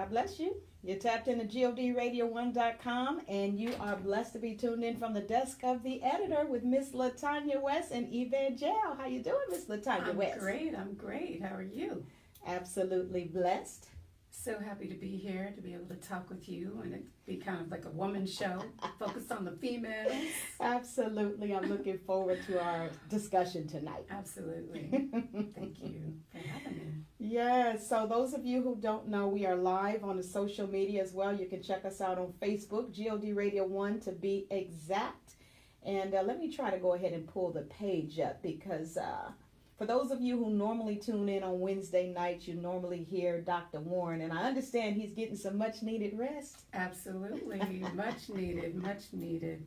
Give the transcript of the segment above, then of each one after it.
God bless you. You're tapped into GODRadio1.com, and you are blessed to be tuned in from the desk of the editor with Miss LaTanya West and Evangel. How you doing, Miss LaTanya West? I'm great. How are you? Absolutely blessed. So happy to be here, to be able to talk with you, and it be kind of like a woman show, focused on the females. Absolutely. I'm looking forward to our discussion tonight. Absolutely. Thank you for having me. Yes, so those of you who don't know, we are live on the social media as well. You can check us out on Facebook, GOD Radio 1 to be exact. And let me try to go ahead and pull the page up because for those of you who normally tune in on Wednesday nights, you normally hear Dr. Warren, and I understand he's getting some much needed rest. Absolutely. Much needed, much needed.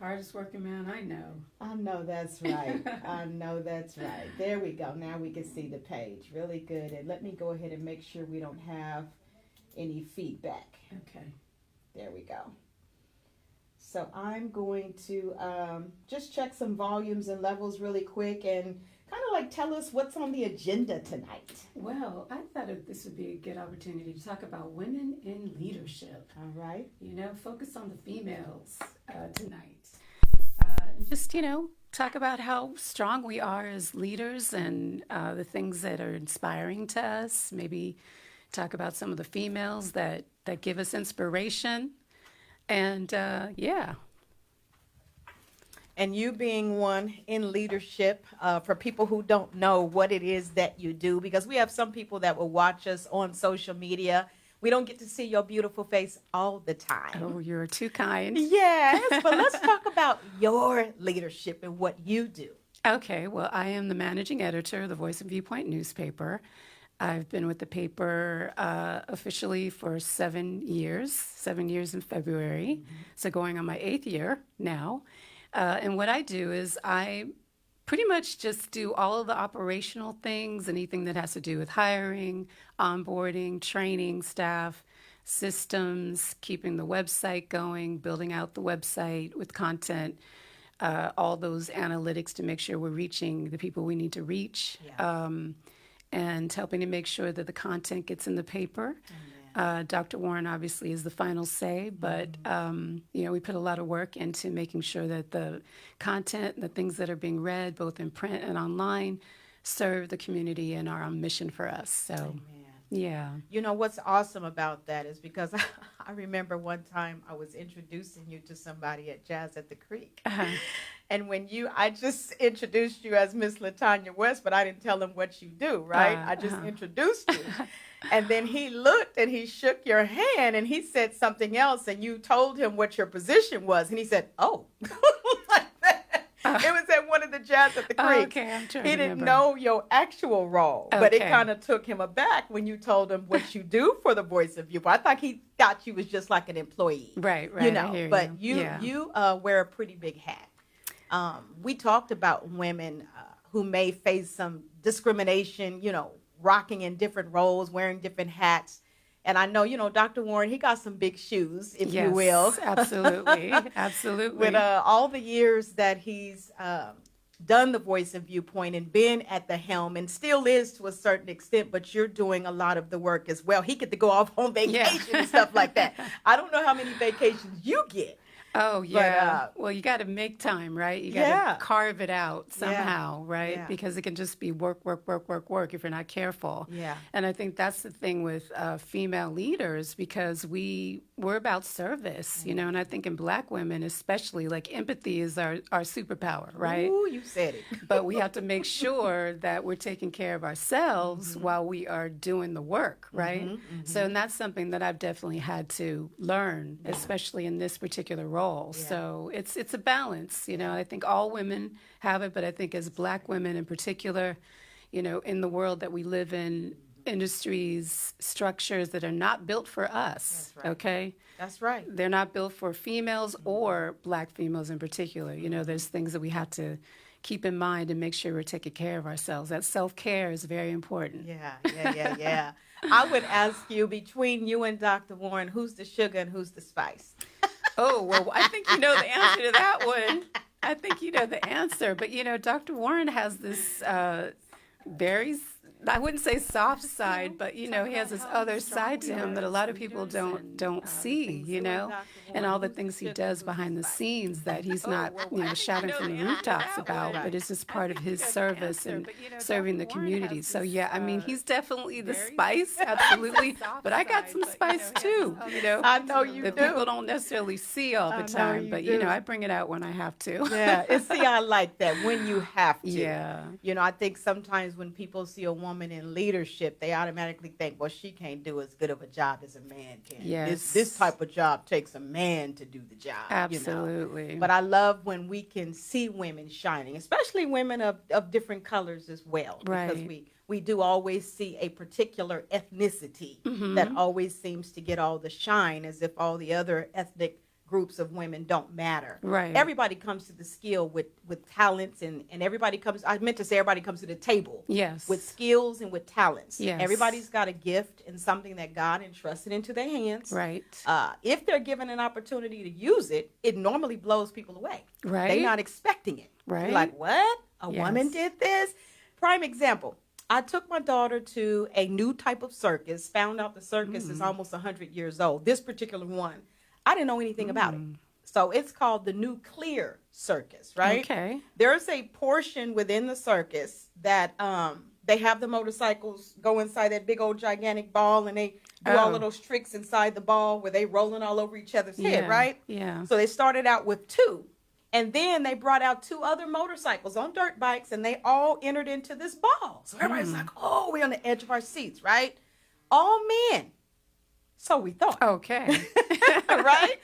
Hardest working man I know. I know that's right. I know that's right. There we go. Now we can see the page. Really good. And let me go ahead and make sure we don't have any feedback. Okay. There we go. So I'm going to just check some volumes and levels really quick and kind of like tell us what's on the agenda tonight. Well, I thought this would be a good opportunity to talk about women in leadership. All right. Focus on the females tonight. Just, talk about how strong we are as leaders and the things that are inspiring to us. Maybe talk about some of the females that give us inspiration. And, yeah. And you being one in leadership, for people who don't know what it is that you do, because we have some people that will watch us on social media. We don't get to see your beautiful face all the time. Oh, you're too kind. Yes, but let's talk about your leadership and what you do. Okay, well, I am the managing editor of the Voice and Viewpoint newspaper. I've been with the paper officially for 7 years in February, so going on my 8th year now. And what I do is I pretty much just do all of the operational things, anything that has to do with hiring, onboarding, training staff, systems, keeping the website going, building out the website with content, all those analytics to make sure we're reaching the people we need to reach, and helping to make sure that the content gets in the paper. Dr. Warren obviously is the final say, but we put a lot of work into making sure that the content and the things that are being read, both in print and online, serve the community and are on mission for us. So, Amen. Yeah. You know what's awesome about that is because I remember one time I was introducing you to somebody at Jazz at the Creek. And I just introduced you as Miss LaTanya West, but I didn't tell him what you do, right? I just introduced you. And then he looked and he shook your hand and he said something else and you told him what your position was. And he said, oh, like that. It was at one of the Jazz at the Creek. Okay, I'm trying He to didn't remember. know your actual role, but it Okay. kind of took him aback when you told him what you do for the Voice of Viewpoint. I thought he thought you was just like an employee. Right. You I know, hear but Yeah. you wear a pretty big hat. We talked about women who may face some discrimination, rocking in different roles, wearing different hats. And I know, Dr. Warren, he got some big shoes, if you will. Yes, absolutely. Absolutely. With all the years that he's done the Voice of Viewpoint and been at the helm and still is to a certain extent, but you're doing a lot of the work as well. He get to go off on vacation and stuff like that. I don't know how many vacations you get. Oh, yeah. Well, you got to make time, right? You got to carve it out somehow, right? Yeah. Because it can just be work if you're not careful. Yeah. And I think that's the thing with female leaders, because we're about service, and I think in Black women especially, like empathy is our superpower, right? Ooh, you said it. But we have to make sure that we're taking care of ourselves while we are doing the work, right? So, and that's something that I've definitely had to learn, especially in this particular role. So it's a balance, I think all women have it, but I think as Black women in particular, in the world that we live in, industries, structures that are not built for us, That's right. okay? That's right. They're not built for females or Black females in particular. There's things that we have to keep in mind and make sure we're taking care of ourselves. That self-care is very important. Yeah. I would ask you, between you and Dr. Warren, who's the sugar and who's the spice? Oh, well, I think you know the answer to that one. I think you know the answer. But, Dr. Warren has this very I wouldn't say soft side, but he has this other side to him that a lot of people don't see, and all the things he does behind the scenes that he's not, shouting from the rooftops about, but it's just part of his service and serving the community. So yeah, I mean, he's definitely the spice, absolutely, but I got some spice too, I know you that do. people don't necessarily see all the time, but I bring it out when I have to. Yeah, and see, I like that when you have to. Yeah. I think sometimes when people see a woman in leadership, they automatically think, well, she can't do as good of a job as a man can. Yes. This type of job takes a man to do the job. Absolutely. But I love when we can see women shining, especially women of different colors as well. Because we do always see a particular ethnicity that always seems to get all the shine, as if all the other ethnic groups of women don't matter. Right. Everybody comes to the skill with talents, and everybody comes, I meant to say everybody comes to the table. Yes. With skills and with talents. Yes. Everybody's got a gift and something that God entrusted into their hands. Right. If they're given an opportunity to use it, it normally blows people away. Right. They're not expecting it. Right. You're like, what? A woman did this? Prime example. I took my daughter to a new type of circus, found out the circus is almost 100 years old. This particular one, I didn't know anything about it. So it's called the New Clear Circus, right? Okay. There's a portion within the circus that they have the motorcycles go inside that big old gigantic ball, and they do all of those tricks inside the ball where they rolling all over each other's head, right? Yeah. So they started out with 2. And then they brought out 2 other motorcycles on dirt bikes, and they all entered into this ball. So everybody's like, oh, we're on the edge of our seats, right? All men. So we thought. Okay. Right?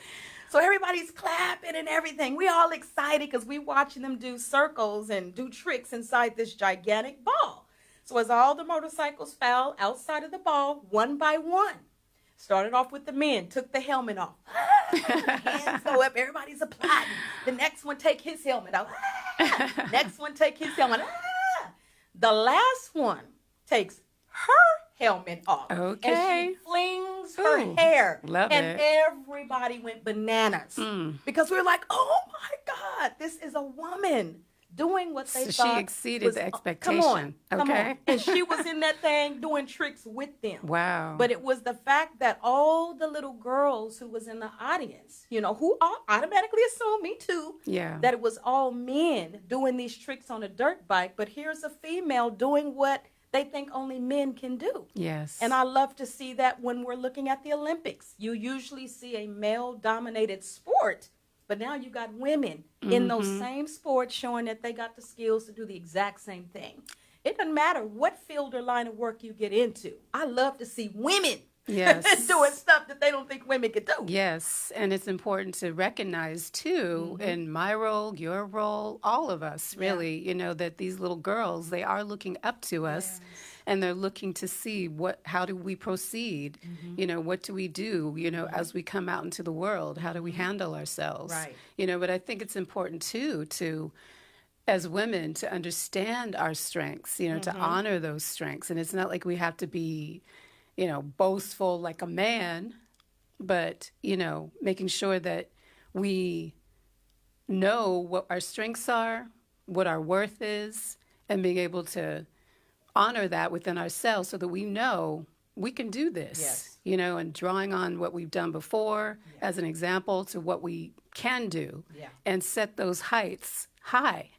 So everybody's clapping and everything. We all excited because we watching them do circles and do tricks inside this gigantic ball. So as all the motorcycles fell outside of the ball, one by one, started off with the men, took the helmet off. Hands go up, everybody's applauding. The next one take his helmet off. Next one take his helmet. The last one takes her helmet off. Okay. And she flings her hair. Love and it. everybody went bananas. Because we were like, oh my God, this is a woman doing what they So thought she exceeded was, the come expectation. on. Okay. And she was in that thing doing tricks with them. Wow. But it was the fact that all the little girls who was in the audience, who all automatically assumed, me too, that it was all men doing these tricks on a dirt bike. But here's a female doing what they think only men can do. Yes. And I love to see that when we're looking at the Olympics. You usually see a male-dominated sport, but now you got women in those same sports showing that they got the skills to do the exact same thing. It doesn't matter what field or line of work you get into. I love to see women doing stuff that they don't think women can do. Yes, and it's important to recognize, too, in my role, your role, all of us, really, that these little girls, they are looking up to us, and they're looking to see how do we proceed, what do we do, as we come out into the world, how do we handle ourselves, but I think it's important, too, to as women, to understand our strengths, to honor those strengths, and it's not like we have to be boastful like a man, but, making sure that we know what our strengths are, what our worth is, and being able to honor that within ourselves so that we know we can do this, and drawing on what we've done before as an example to what we can do and set those heights high.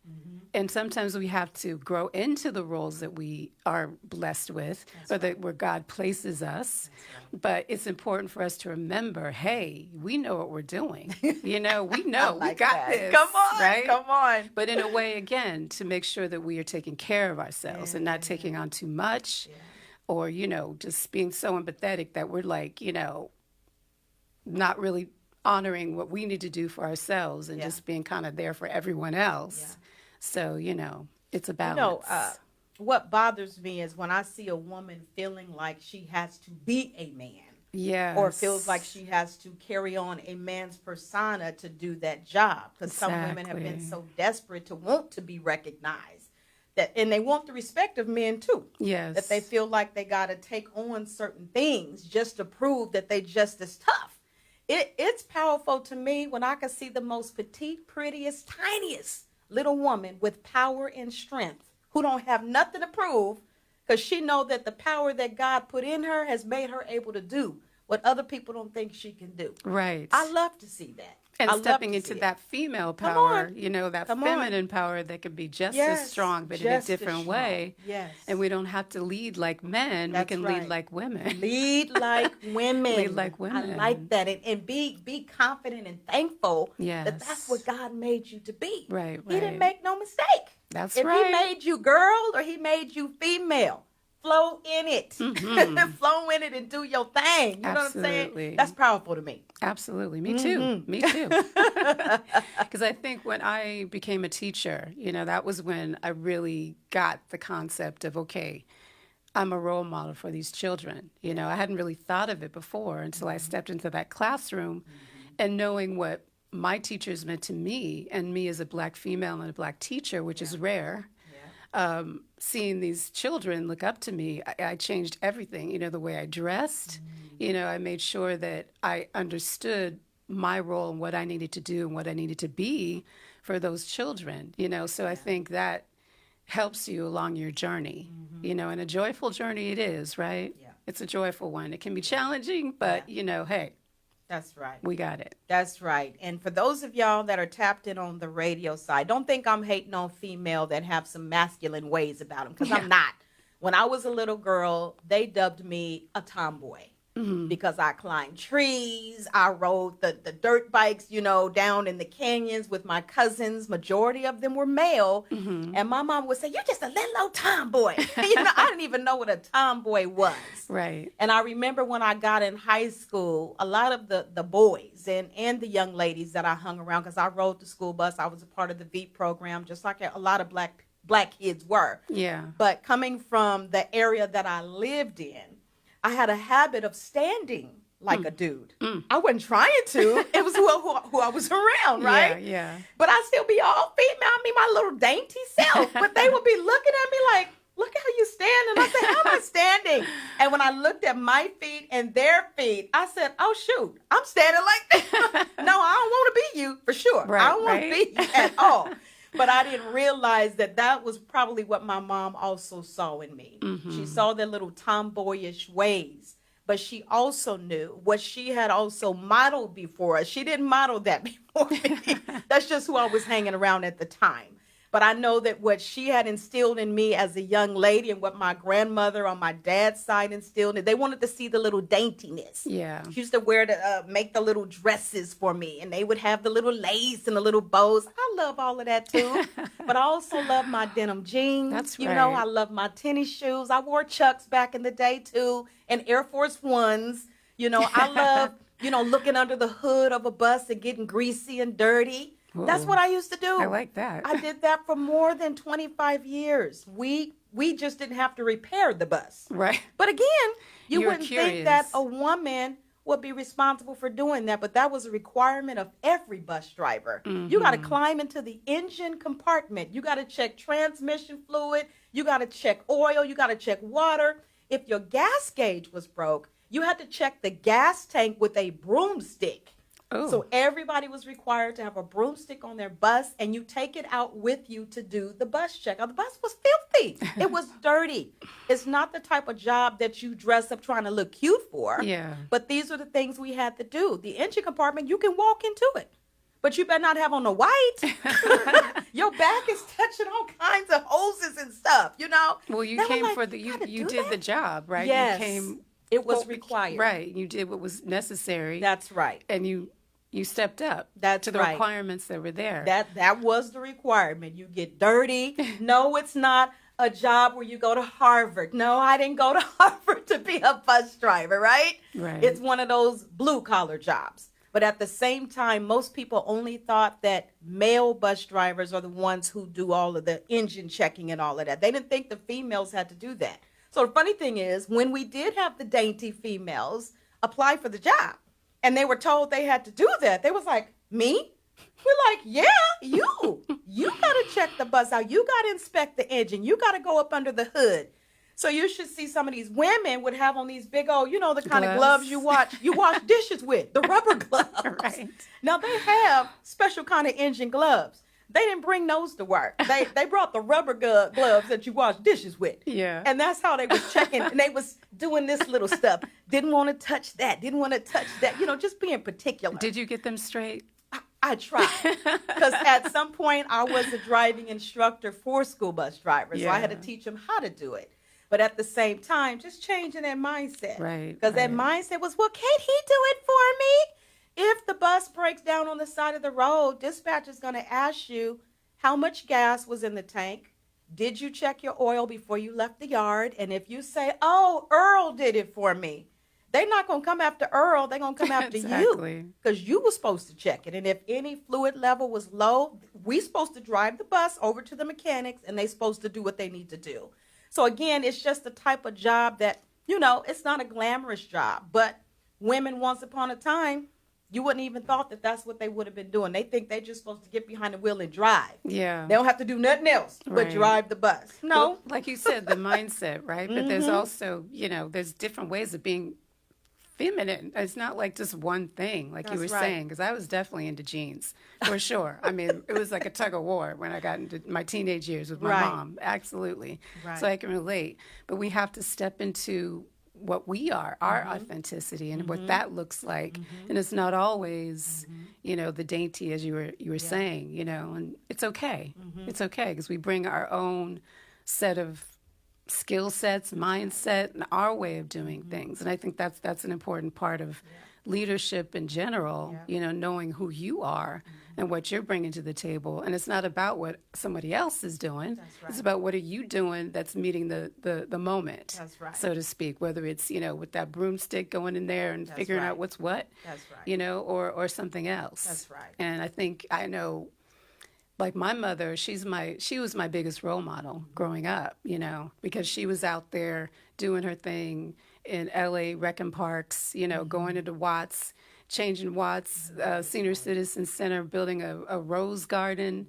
And sometimes we have to grow into the roles that we are blessed with, where God places us. But it's important for us to remember, hey, we know what we're doing. We know, we got this. Come on, right? Come on. But in a way, again, to make sure that we are taking care of ourselves and not taking on too much or, just being so empathetic that we're like, not really honoring what we need to do for ourselves and just being kind of there for everyone else. So, it's a balance. What bothers me is when I see a woman feeling like she has to be a man. Or feels like she has to carry on a man's persona to do that job. Because some women have been so desperate to want to be recognized. And they want the respect of men, too. Yes. That they feel like they got to take on certain things just to prove that they just as tough. It's powerful to me when I can see the most petite, prettiest, tiniest little woman with power and strength who don't have nothing to prove because she know that the power that God put in her has made her able to do what other people don't think she can do. Right. I love to see that. And I love stepping to into see that female Come power, on. you know, that Come on. feminine power that can be just as Yes, strong, but in a just as different strong. way. Yes. And we don't have to lead like men. That's we can right. lead like women. Lead like women. Lead like women. I like that. And be confident and thankful that that's Yes. what God made you to be. Right, He didn't right. make no mistake. That's If right. he made you girl or he made you female, flow in it. Flow in it and do your thing. You know what I'm Absolutely. saying? That's powerful to me. Absolutely. Me too. Me too. Because I think when I became a teacher, you know, that was when I really got the concept of, okay, I'm a role model for these children. You know, I hadn't really thought of it before until I stepped into that classroom and knowing what my teachers meant to me and me as a Black female and a Black teacher, which is rare. Seeing these children look up to me, I changed everything. You know, the way I dressed, you know, I made sure that I understood my role and what I needed to do and what I needed to be for those children, you know. So I think that helps you along your journey, you know, and a joyful journey it is, right? Yeah. It's a joyful one. It can be challenging, but, you know, hey, That's right. we got it. That's right. And for those of y'all that are tapped in on the radio side, don't think I'm hating on female that have some masculine ways about them, because I'm not. When I was a little girl, they dubbed me a tomboy because I climbed trees. I rode the dirt bikes, you know, down in the canyons with my cousins. Majority of them were male. And my mom would say, "You're just a little old tomboy." You know, I didn't even know what a tomboy was. Right. And I remember when I got in high school, a lot of the boys and the young ladies that I hung around, because I rode the school bus. I was a part of the VEEP program, just like a lot of black kids were. Yeah. But coming from the area that I lived in, I had a habit of standing like a dude. I wasn't trying to. It was who I was around, right? Yeah. But I'd still be all female, me, my little dainty self. But they would be looking at me like, "Look how you stand." And I said, "How am I standing?" And when I looked at my feet and their feet, I said, "Oh, shoot, I'm standing like this." No, I don't want to be you for sure. Right, I don't want to be you at all. But I didn't realize that was probably what my mom also saw in me. She saw the little tomboyish ways. But she also knew what she had also modeled before us. She didn't model that before me. That's just who I was hanging around at the time. But I know that what she had instilled in me as a young lady and what my grandmother on my dad's side instilled in, they wanted to see the little daintiness. Yeah. She used to make the little dresses for me, and they would have the little lace and the little bows. I love all of that too. But I also love my denim jeans. That's You know, right. I love my tennis shoes. I wore Chucks back in the day too, and Air Force Ones. You know, I love, you know, looking under the hood of a bus and getting greasy and dirty. That's Whoa. what I used to do. I like that. I did that for more than 25 years. We just didn't have to repair the bus. Right. But again, you You're wouldn't curious. think that a woman would be responsible for doing that, but that was a requirement of every bus driver. You got to climb into the engine compartment. You got to check transmission fluid. You got to check oil. You got to check water. If your gas gauge was broke, you had to check the gas tank with a broomstick. Oh. So everybody was required to have a broomstick on their bus, and you take it out with you to do the bus check. Now, the bus was filthy. It was dirty. It's not the type of job that you dress up trying to look cute for. Yeah. But these are the things we had to do. The engine compartment, you can walk into it, but you better not have on the white. Your back is touching all kinds of hoses and stuff, you know? Well, you They were came like, for the, "You gotta you do did the that?" job, right? Yes. You came. It was well, required. Right. You did what was necessary. That's right. And you stepped up That's to the right. requirements that were there. That was the requirement. You get dirty. No, it's not a job where you go to Harvard. No, I didn't go to Harvard to be a bus driver, right? Right. It's one of those blue collar jobs. But at the same time, most people only thought that male bus drivers are the ones who do all of the engine checking and all of that. They didn't think the females had to do that. So the funny thing is, when we did have the dainty females apply for the job, and they were told they had to do that, they was like, "Me?" We're like, "Yeah, you. You got to check the bus out. You got to inspect the engine. You got to go up under the hood." So you should see some of these women would have on these big old, you know, the kind of gloves you wash dishes with, the rubber gloves. Right. Now they have special kind of engine gloves. They didn't bring those to work. They brought the rubber gloves that you wash dishes with. Yeah. And that's how they was checking. And they was doing this little stuff. Didn't want to touch that. Didn't want to touch that. Just being particular. Did you get them straight? I tried. Because at some point, I was a driving instructor for school bus drivers. So I had to teach them how to do it. But at the same time, just changing that mindset. Right. Because that mindset was, well, can't he do it for me? If the bus breaks down on the side of the road, dispatch is going to ask you how much gas was in the tank. Did you check your oil before you left the yard? And if you say, oh, Earl did it for me, they're not going to come after Earl. They're going to come after you because you were supposed to check it. And if any fluid level was low, we're supposed to drive the bus over to the mechanics, and they're supposed to do what they need to do. So, again, it's just the type of job that, it's not a glamorous job. But women, once upon a time, you wouldn't even thought that that's what they would have been doing. They think they're just supposed to get behind the wheel and drive. Yeah. They don't have to do nothing else but drive the bus. No. Well, like you said, the mindset, right? But there's also, there's different ways of being feminine. It's not like just one thing, like you were saying, because I was definitely into jeans, for sure. I mean, it was like a tug of war when I got into my teenage years with my mom. Absolutely. Right. So I can relate. But we have to step into what we are, our authenticity, and what that looks like. And it's not always, the dainty, as you were saying, and it's okay. It's okay because we bring our own set of skill sets, mindset, and our way of doing things. And I think that's an important part of leadership in general, knowing who you are and what you're bringing to the table. And it's not about what somebody else is doing. It's about what are you doing that's meeting the moment, so to speak, whether it's, with that broomstick going in there and figuring out what's what, or something else. That's right. And I know, like my mother, she was my biggest role model growing up, because she was out there doing her thing in LA, wrecking parks, going into Watts, changing Watts, Senior Citizen Center, building a rose garden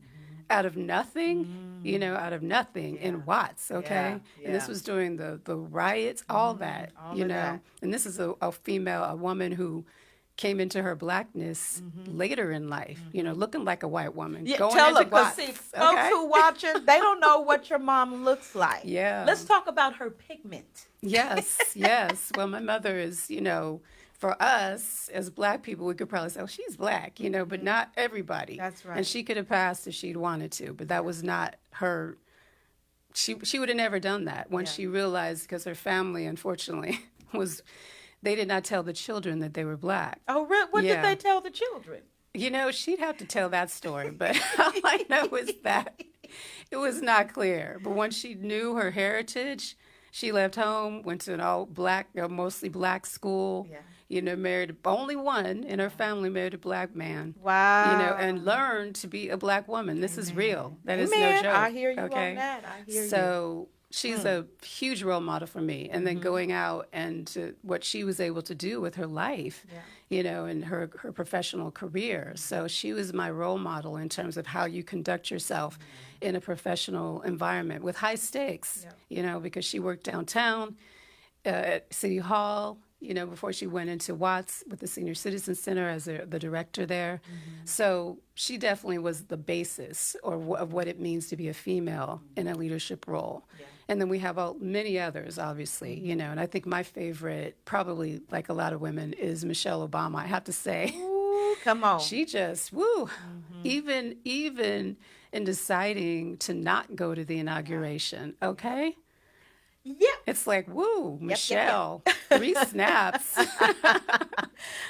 out of nothing, in Watts, okay? Yeah. And this was during the riots, all that, that. And this is a woman who came into her blackness later in life, looking like a white woman. Yeah, tell them, because see, folks who watching, they don't know what your mom looks like. Yeah. Let's talk about her pigment. Yes. Well, my mother is, for us as black people, we could probably say, oh, she's black, but not everybody. That's right. And she could have passed if she'd wanted to, but that was not her. She would have never done that once she realized, because her family, unfortunately, they did not tell the children that they were black. Oh, really? What did they tell the children? She'd have to tell that story, but all I know is that it was not clear. But once she knew her heritage, she left home, went to an all black, mostly black school, married only one in her family, married a black man. Wow. And learned to be a black woman. This is real. That is no joke. I hear you on that. I hear you. So she's a huge role model for me. And then going out and to what she was able to do with her life, and her professional career. So she was my role model in terms of how you conduct yourself in a professional environment with high stakes, because she worked downtown at City Hall, before she went into Watts with the Senior Citizen Center as the director there. So she definitely was the basis of what it means to be a female in a leadership role. And then we have many others, obviously, and I think my favorite, probably like a lot of women, is Michelle Obama, I have to say. Ooh, come on. She just, even in deciding to not go to the inauguration, okay? Yeah. It's like, Michelle, 3 snaps.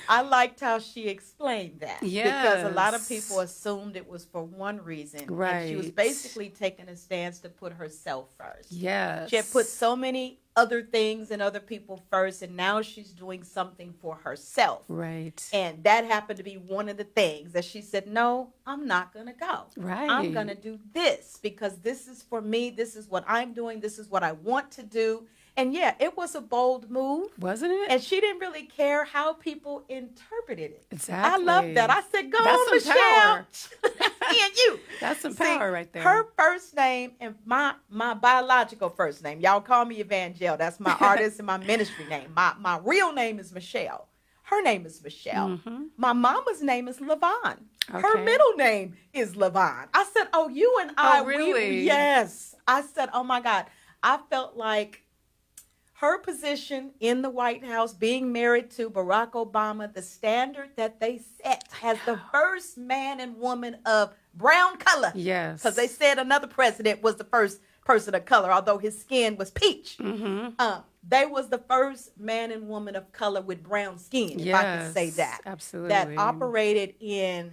I liked how she explained that. Yes. Because a lot of people assumed it was for one reason. Right. And she was basically taking a stance to put herself first. Yes. She had put so many other things and other people first, and now she's doing something for herself. Right. And that happened to be one of the things that she said, no, I'm not going to go. Right. I'm going to do this because this is for me. This is what I'm doing. This is what I want to do. And it was a bold move. Wasn't it? And she didn't really care how people interpreted it. Exactly. I love that. I said, go That's on, some Michelle. power. Me and you. That's some power right there. Her first name and my biological first name. Y'all call me Evangel. That's my artist and my ministry name. My real name is Michelle. Her name is Michelle. Mm-hmm. My mama's name is Levon. Her Okay. middle name is Levon. I said, oh, you and Oh, really? Yes. I said, oh my God. I felt like her position in the White House, being married to Barack Obama, the standard that they set as the first man and woman of brown color. Yes. Because they said another president was the first person of color, although his skin was peach. Mm-hmm. They was the first man and woman of color with brown skin, if I can say that. Absolutely. That operated in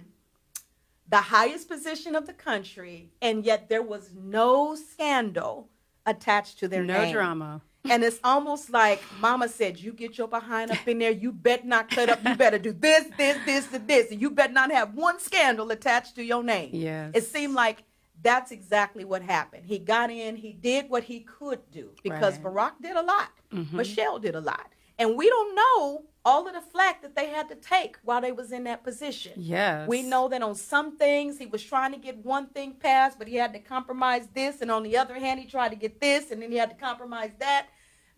the highest position of the country, and yet there was no scandal attached to their name. No drama. And it's almost like Mama said, you get your behind up in there, you better not cut up, you better do this, and this, and you better not have one scandal attached to your name. Yes. It seemed like that's exactly what happened. He got in, he did what he could do, because Barack did a lot. Mm-hmm. Michelle did a lot. And we don't know all of the flack that they had to take while they was in that position. Yes. We know that on some things he was trying to get one thing passed, but he had to compromise this. And on the other hand, he tried to get this, and then he had to compromise that.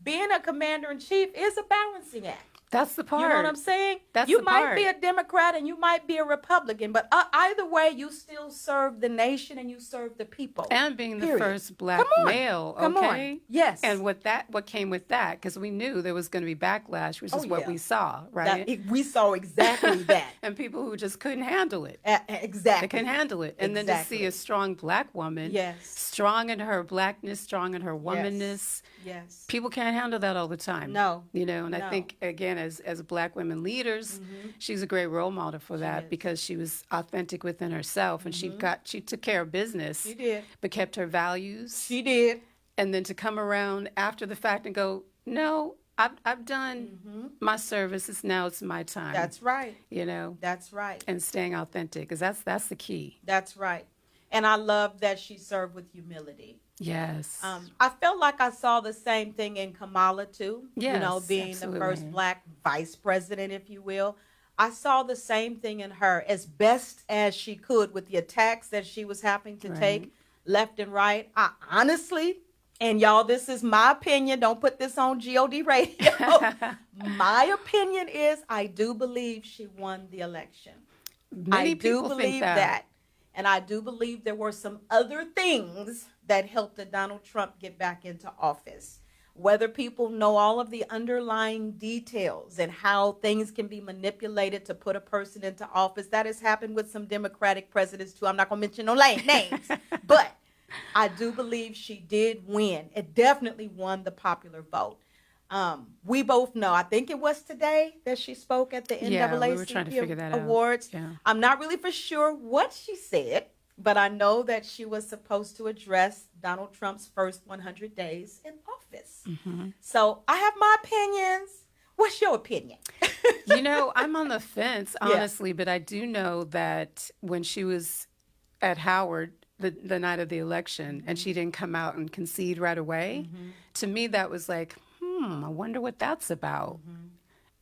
Being a commander-in-chief is a balancing act. That's the part. You know what I'm saying? That's you the might part. be a Democrat and you might be a Republican, but either way, you still serve the nation and you serve the people. And being the Period. first black male, Come okay? on. Yes. And what came with that, because we knew there was going to be backlash, which is what we saw, right? We saw exactly that. And people who just couldn't handle it. Exactly. They couldn't handle it. And then to see a strong black woman, strong in her blackness, strong in her womanness. Yes. People can't handle that all the time. No. You know, and I think, again, as black women leaders, she's a great role model for that, because she was authentic within herself, and she took care of business. She did. But kept her values. She did. And then to come around after the fact and go, no, I've done my service. It's my time. That's right. You know. That's right. And staying authentic, because that's the key. That's right. And I love that she served with humility. Yes. I felt like I saw the same thing in Kamala too. Yes, you know, being the first black vice president, if you will. I saw the same thing in her, as best as she could, with the attacks that she was having to take left and right. I honestly, and y'all, this is my opinion, don't put this on GOD radio. My opinion is I do believe she won the election. Many people do believe think that. And I do believe there were some other things that helped Donald Trump get back into office. Whether people know all of the underlying details and how things can be manipulated to put a person into office, that has happened with some Democratic presidents too. I'm not going to mention no names, but I do believe she did win. It definitely won the popular vote. We both know, I think it was today that she spoke at the NAACP we were trying to figure that Awards. Out. Yeah. I'm not really for sure what she said, but I know that she was supposed to address Donald Trump's first 100 days in office. So I have my opinions. What's your opinion? You know, I'm on the fence, honestly, but I do know that when she was at Howard the night of the election and she didn't come out and concede right away, to me that was like, I wonder what that's about.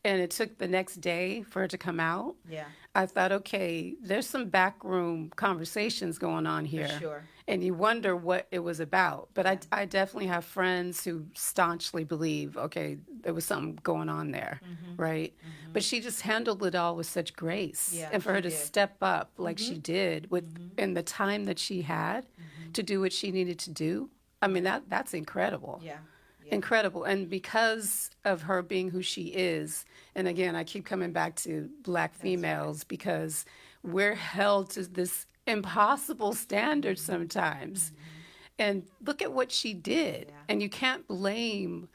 And it took the next day for it to come out. Yeah. I thought, okay, there's some backroom conversations going on here. For sure. And you wonder what it was about. But I definitely have friends who staunchly believe, okay, there was something going on there, right? But she just handled it all with such grace. Yeah, and for her to did. step up like she did with in the time that she had to do what she needed to do, I mean, that's incredible. Yeah. Incredible. And because of her being who she is, and again, I keep coming back to black females because we're held to this impossible standard sometimes. And look at what she did. Yeah. And you can't blame,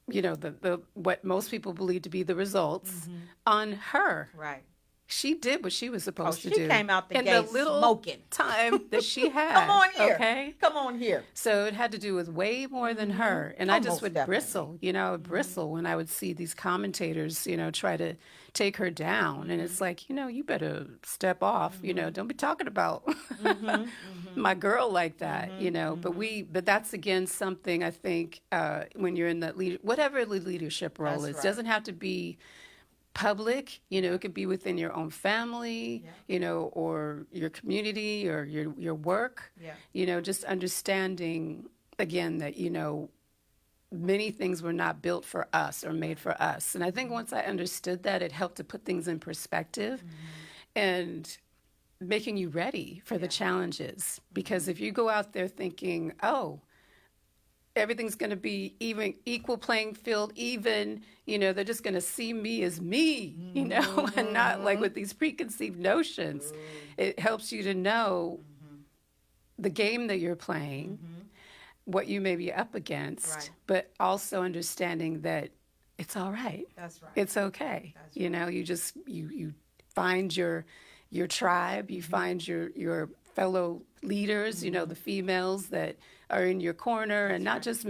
you know, the what most people believe to be the results on her. Right. She did what she was supposed to do. She came out the in gate the little smoking. time that she had. Come on here. Okay. Come on here. So it had to do with way more than her. And I just most would definitely. bristle, you know, I would bristle when I would see these commentators, you know, try to take her down. And it's like, you know, you better step off, you know, don't be talking about my girl like that, you know. But that's again something I think when you're in that whatever the leadership role That's is, right. doesn't have to be public, you know, it could be within your own family, you know, or your community or your work, you know, just understanding again that, you know, many things were not built for us or made for us. And I think once I understood that, it helped to put things in perspective and making you ready for the challenges. Because if you go out there thinking, oh, everything's going to be even, equal playing field, even, they're just going to see me as me, and not like with these preconceived notions. It helps you to know the game that you're playing, what you may be up against, but also understanding that it's all right. That's right. It's okay. That's You just, you find your tribe, you find your fellow leaders, the females that are in your corner, and not just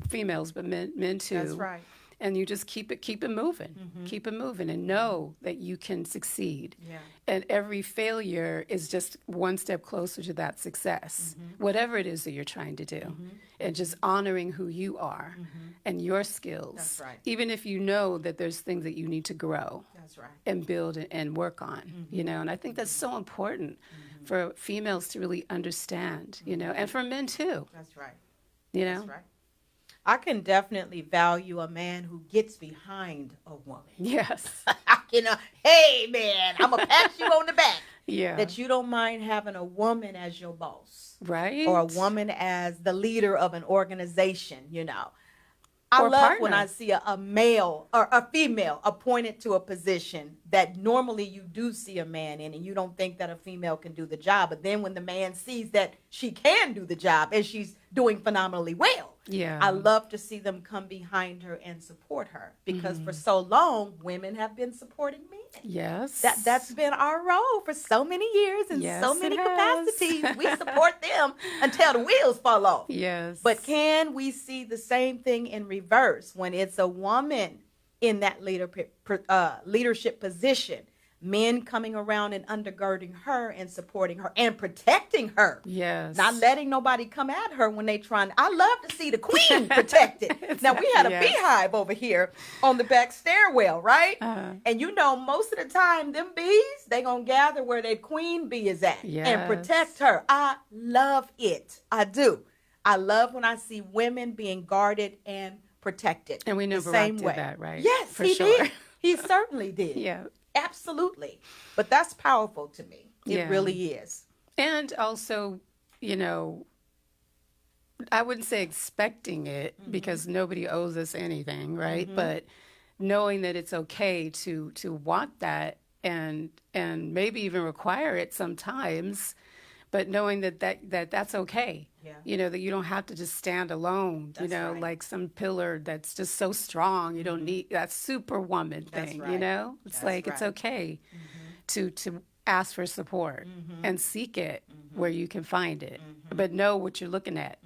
females, but men too. That's right. And you just keep it moving, and know that you can succeed. Yeah. And every failure is just one step closer to that success, whatever it is that you're trying to do. And just honoring who you are and your skills. That's right. Even if you know that there's things that you need to grow. That's right. And build and work on, and I think that's so important for females to really understand, and for men too. That's right. That's right. I can definitely value a man who gets behind a woman. Yes. Hey man, I'm gonna pat you on the back. Yeah. That you don't mind having a woman as your boss. Right. Or a woman as the leader of an organization, I Or love partner. when I see a male or a female appointed to a position that normally you do see a man in, and you don't think that a female can do the job. But then when the man sees that she can do the job and she's doing phenomenally well, Yeah. I love to see them come behind her and support her, because for so long, women have been supporting men. Yes. That's been our role for so many years in Yes, so it many has. capacities. We support them until the wheels fall off. Yes. But can we see the same thing in reverse when it's a woman in that leadership position? Men coming around and undergirding her and supporting her and protecting her. Yes. Not letting nobody come at her when they trying. I love to see the queen protected. Now, we had a Yes. beehive over here on the back stairwell, right? Uh-huh. And most of the time, them bees, they going to gather where their queen bee is at and Yes. protect her. I love it. I do. I love when I see women being guarded and protected. And we know the Barack same did way. that, right? Yes, For he sure. did. He certainly did. Yeah. Absolutely. But that's powerful to me. It Yeah. really is. And also, I wouldn't say expecting it, because nobody owes us anything, right? But knowing that it's okay to want that and maybe even require it sometimes, but knowing that's okay. Yeah. That you don't have to just stand alone, That's right. like some pillar that's just so strong. You don't need that superwoman That's thing, right. It's That's like it's right. okay to ask for support and seek it where you can find it, but know what you're looking at.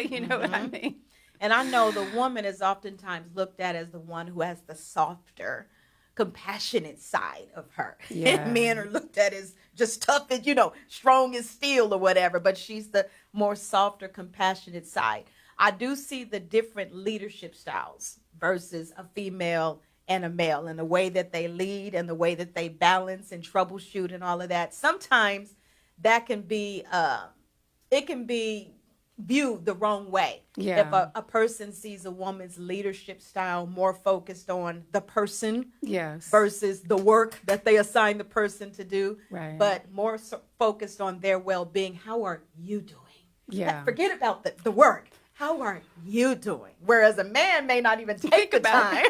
You know what I mean? And I know the woman is oftentimes looked at as the one who has the softer, compassionate side of her. Yeah. And men are looked at as just tough as, strong as steel or whatever, but she's the more softer, compassionate side. I do see the different leadership styles versus a female and a male, and the way that they lead and the way that they balance and troubleshoot and all of that. Sometimes that can be, it can be viewed the wrong way. Yeah. If a person sees a woman's leadership style more focused on the person Yes. versus the work that they assign the person to do, Right. but more focused on their well-being. How are you doing? Yeah. Forget about the work. How are you doing? Whereas a man may not even take the about time.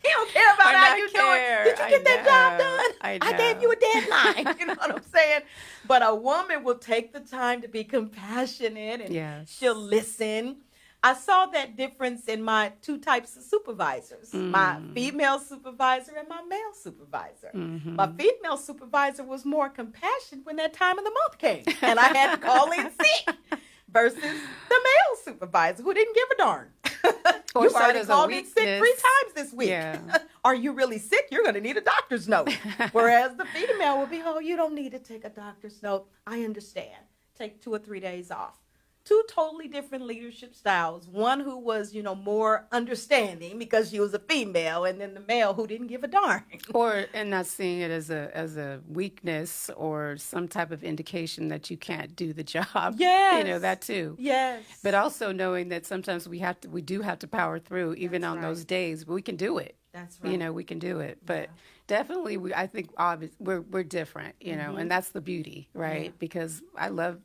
He don't care about Or how not you care. doing. Did you I get that job know. done? I gave know. you a deadline. You know what I'm saying? But a woman will take the time to be compassionate, and Yes. she'll listen. I saw that difference in my two types of supervisors, my female supervisor and my male supervisor. My female supervisor was more compassionate when that time of the month came and I had to call in sick, versus the male supervisor who didn't give a darn. Or You've saw it already as a called in sick 3 weakness. times this week. Yeah. Are you really sick? You're going to need a doctor's note. Whereas the female will be, oh, you don't need to take a doctor's note. I understand. Take 2 or 3 days off. two totally different leadership styles. One who was, more understanding because she was a female, and then the male who didn't give a darn. And not seeing it as a weakness or some type of indication that you can't do the job. Yes. That too. Yes. But also knowing that sometimes we do have to power through even on those days, but we can do it. That's right. We can do it. But definitely I think we're different, and that's the beauty, right? Yeah. Because I love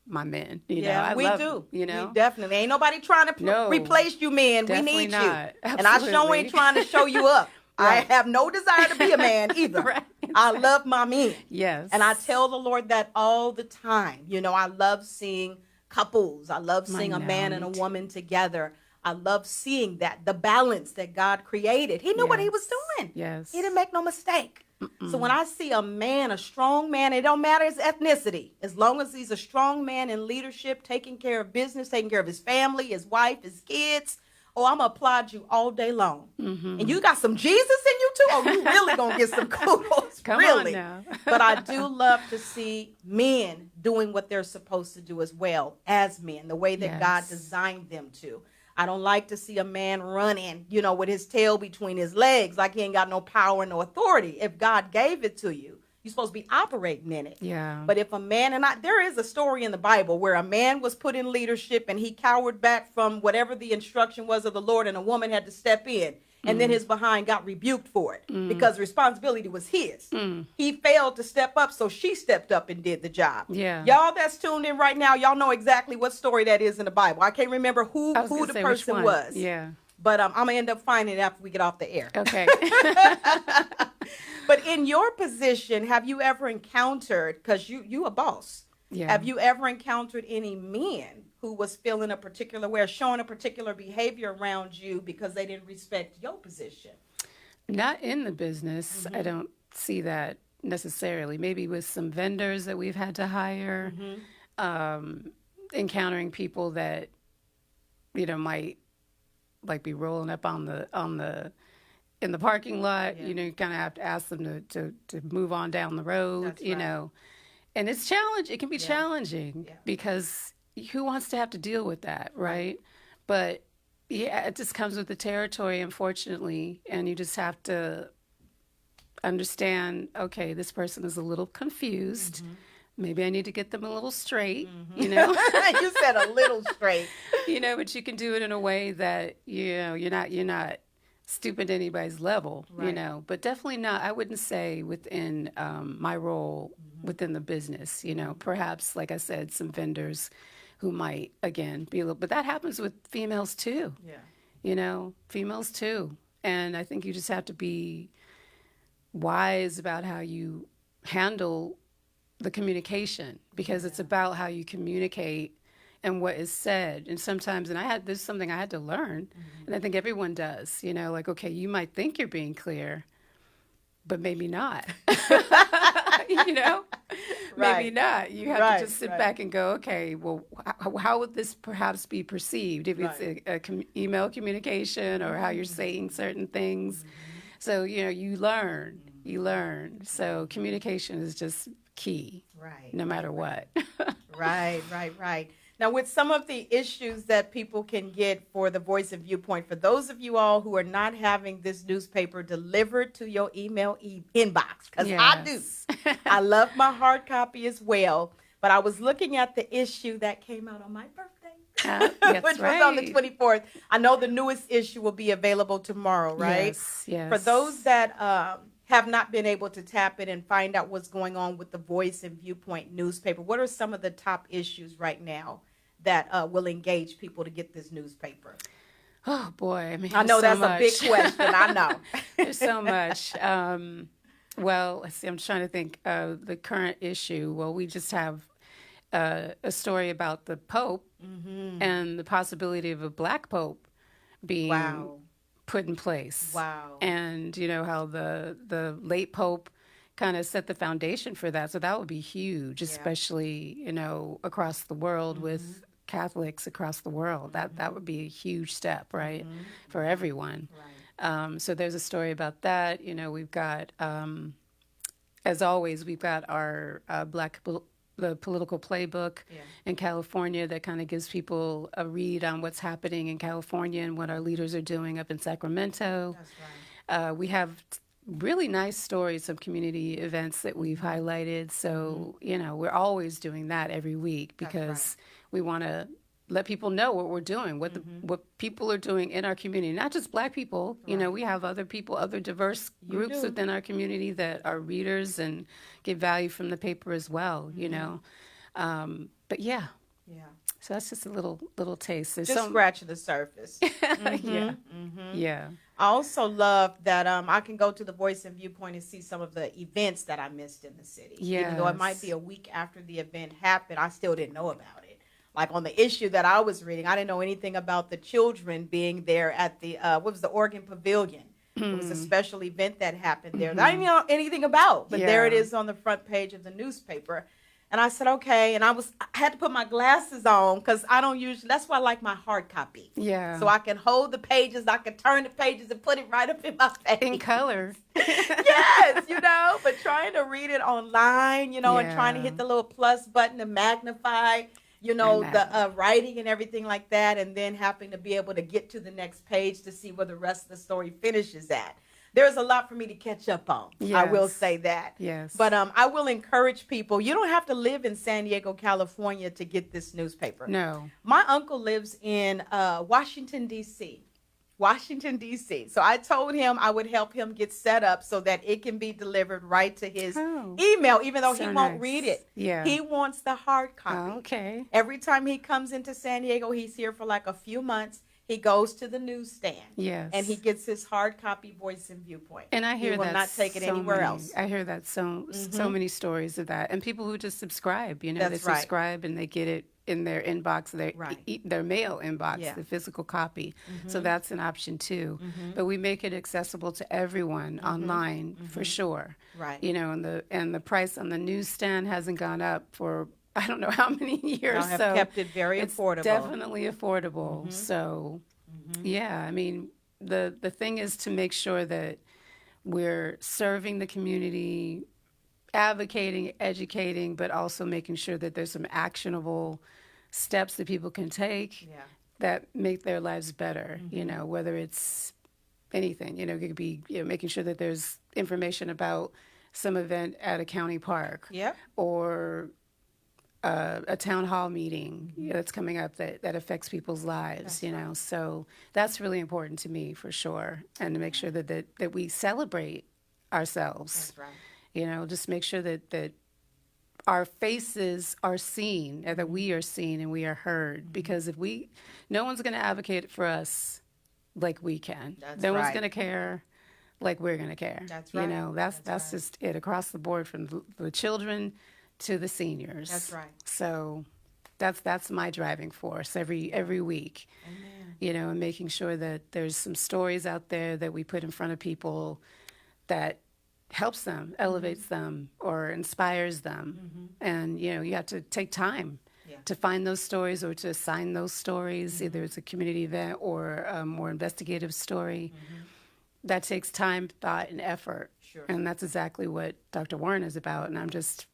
my men, we love do. We definitely ain't nobody trying to replace you, men. We need not. you. Absolutely. And I sure ain't trying to show you up. Right. I have no desire to be a man either. Right. I love my men. Yes. And I tell the Lord that all the time. I love seeing couples. I love seeing a man and a woman together. I love seeing that, the balance that God created. He knew what he was doing. Yes. He didn't make no mistake. So when I see a man, a strong man, it don't matter his ethnicity. As long as he's a strong man in leadership, taking care of business, taking care of his family, his wife, his kids, I'm going to applaud you all day long. Mm-hmm. And you got some Jesus in you too? You really going to get some kudos. Come on now. But I do love to see men doing what they're supposed to do as well as men, the way that God designed them to. I don't like to see a man running, with his tail between his legs, like he ain't got no power, no authority. If God gave it to you, you're supposed to be operating in it. Yeah. But if a man, there is a story in the Bible where a man was put in leadership and he cowered back from whatever the instruction was of the Lord, and a woman had to step in. And then his behind got rebuked for it because responsibility was his. He failed to step up, so she stepped up and did the job. Yeah. Y'all that's tuned in right now, y'all know exactly what story that is in the Bible. I can't remember who the person was. Yeah. But I'm going to end up finding it after we get off the air. Okay. But in your position, have you ever encountered, because you a boss, have you ever encountered any men who was feeling a particular way or showing a particular behavior around you because they didn't respect your position? Not in the business. I don't see that necessarily. Maybe with some vendors that we've had to hire, encountering people that, might like be rolling up in the parking lot. You kind of have to ask them to move on down the road. That's and it's challenging. It can be challenging because who wants to have to deal with that, right? But it just comes with the territory, unfortunately, and you just have to understand, okay, this person is a little confused. Maybe I need to get them a little straight, You said a little straight. But you can do it in a way that, you're not stooping to anybody's level, but definitely not, I wouldn't say within my role within the business, perhaps, like I said, some vendors who might, again, be a little, but that happens with females too. Females too. And I think you just have to be wise about how you handle the communication, because it's about how you communicate and what is said. And sometimes, this is something I had to learn, and I think everyone does, like, okay, you might think you're being clear, but maybe not. Maybe not. You have to just sit back and go, okay, well, how would this perhaps be perceived if it's email communication or how you're saying certain things? So, you learn. So communication is just key, no matter what. Right. Now, with some of the issues that people can get for the Voice and Viewpoint, for those of you all who are not having this newspaper delivered to your email inbox, because I do. I love my hard copy as well, but I was looking at the issue that came out on my birthday, which was on the 24th. I know the newest issue will be available tomorrow, right? Yes. For those that have not been able to tap it and find out what's going on with the Voice and Viewpoint newspaper, what are some of the top issues right now that will engage people to get this newspaper? Oh, boy. I know that's a big question. I know. There's so much. Well, let's see. I'm trying to think of the current issue. Well, we just have a story about the Pope and the possibility of a black Pope being put in place. Wow. And, how the late Pope kind of set the foundation for that. So that would be huge, especially, across the world with Catholics across the world. That would be a huge step, right, for everyone. Right. So there's a story about that. We've got, as always, we've got our the political playbook in California that kind of gives people a read on what's happening in California and what our leaders are doing up in Sacramento. That's right. We have really nice stories of community events that we've highlighted. So, we're always doing that every week because we want to let people know what we're doing, what people are doing in our community, not just Black people. We have other people, other diverse groups within our community that are readers and get value from the paper as well, But yeah. So that's just a little taste. There's Just scratching the surface. Yeah. I also love that I can go to the Voice and Viewpoint and see some of the events that I missed in the city. Even though it might be a week after the event happened, I still didn't know about it. Like on the issue that I was reading, I didn't know anything about the children being there at the, the Oregon Pavilion. It was a special event that happened there that I didn't know anything about. But there it is on the front page of the newspaper. And I said, okay. And I had to put my glasses on because I don't usually, that's why I like my hard copy. Yeah. So I can hold the pages, I can turn the pages and put it right up in my face. In color. Yes, but trying to read it online, and trying to hit the little plus button to magnify, the writing and everything like that. And then having to be able to get to the next page to see where the rest of the story finishes at. There's a lot for me to catch up on. Yes. I will say that. Yes. But I will encourage people. You don't have to live in San Diego, California to get this newspaper. No. My uncle lives in Washington, D.C. So I told him I would help him get set up so that it can be delivered right to his email, even though he won't read it. Yeah. He wants the hard copy. Okay. Every time he comes into San Diego, he's here for like a few months. He goes to the newsstand. Yes. And he gets his hard copy Voice and Viewpoint. And I hear that he will not take it anywhere else. I hear that so many stories of that. And people who just subscribe, they subscribe and they get it in their inbox, their mail inbox, the physical copy. So that's an option too. But we make it accessible to everyone online for sure. Right. And the price on the newsstand hasn't gone up for I don't know how many years. I have kept it very affordable. It's definitely affordable. So, yeah, I mean, the thing is to make sure that we're serving the community, advocating, educating, but also making sure that there's some actionable steps that people can take that make their lives better, whether it's anything, it could be making sure that there's information about some event at a county park or a town hall meeting that's coming up that affects people's lives, So that's really important to me for sure. And to make sure that we celebrate ourselves. That's right. Just make sure that our faces are seen and that we are seen and we are heard. Because no one's going to advocate for us like we can. No one's going to care like we're going to care. That's right. That's just it across the board from the children to the seniors. That's right. So that's my driving force every week. Amen. And making sure that there's some stories out there that we put in front of people that helps them, elevates them, or inspires them. And you have to take time to find those stories or to assign those stories. Either it's a community event or a more investigative story. That takes time, thought, and effort. Sure. And that's exactly what Dr. Warren is about. And I'm just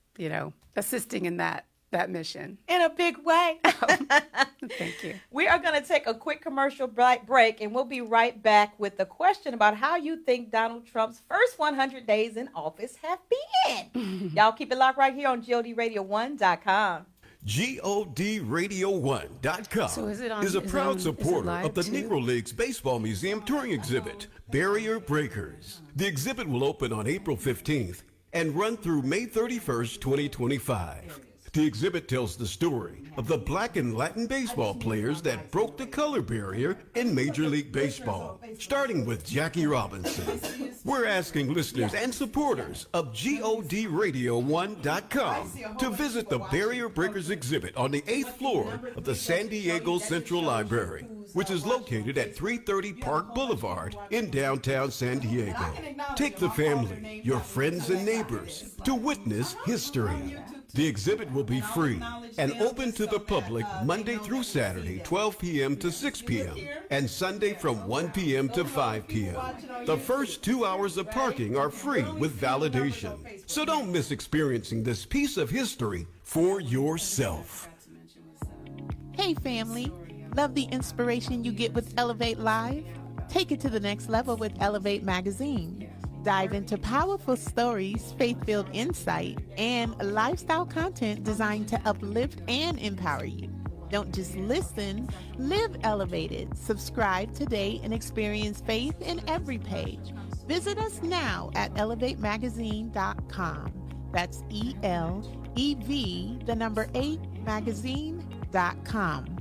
assisting in that mission. In a big way. Thank you. We are going to take a quick commercial break, and we'll be right back with the question about how you think Donald Trump's first 100 days in office have been. Y'all keep it locked right here on GODRadio1.com. GODRadio1.com is a proud supporter of the Negro Leagues Baseball Museum touring exhibit, Barrier Breakers. The exhibit will open on April 15th and run through May 31st, 2025. The exhibit tells the story of the Black and Latin baseball players that broke the color barrier in Major League Baseball, starting with Jackie Robinson. We're asking listeners and supporters of GODRadio1.com to visit the Barrier Breakers exhibit on the 8th floor of the San Diego Central Library, which is located at 330 Park Boulevard in downtown San Diego. Take the family, your friends and neighbors to witness history. The exhibit will be free and open to the public Monday through Saturday, 12 p.m. to 6 p.m. and Sunday from 1 p.m. to 5 p.m. The first 2 hours of parking are free with validation. So don't miss experiencing this piece of history for yourself. Hey family, love the inspiration you get with Elevate Live? Take it to the next level with Elevate Magazine. Dive into powerful stories, faith-filled insight, and lifestyle content designed to uplift and empower you. Don't just listen, live elevated. Subscribe today and experience faith in every page. Visit us now at elevatemagazine.com. That's ELEV8magazine.com.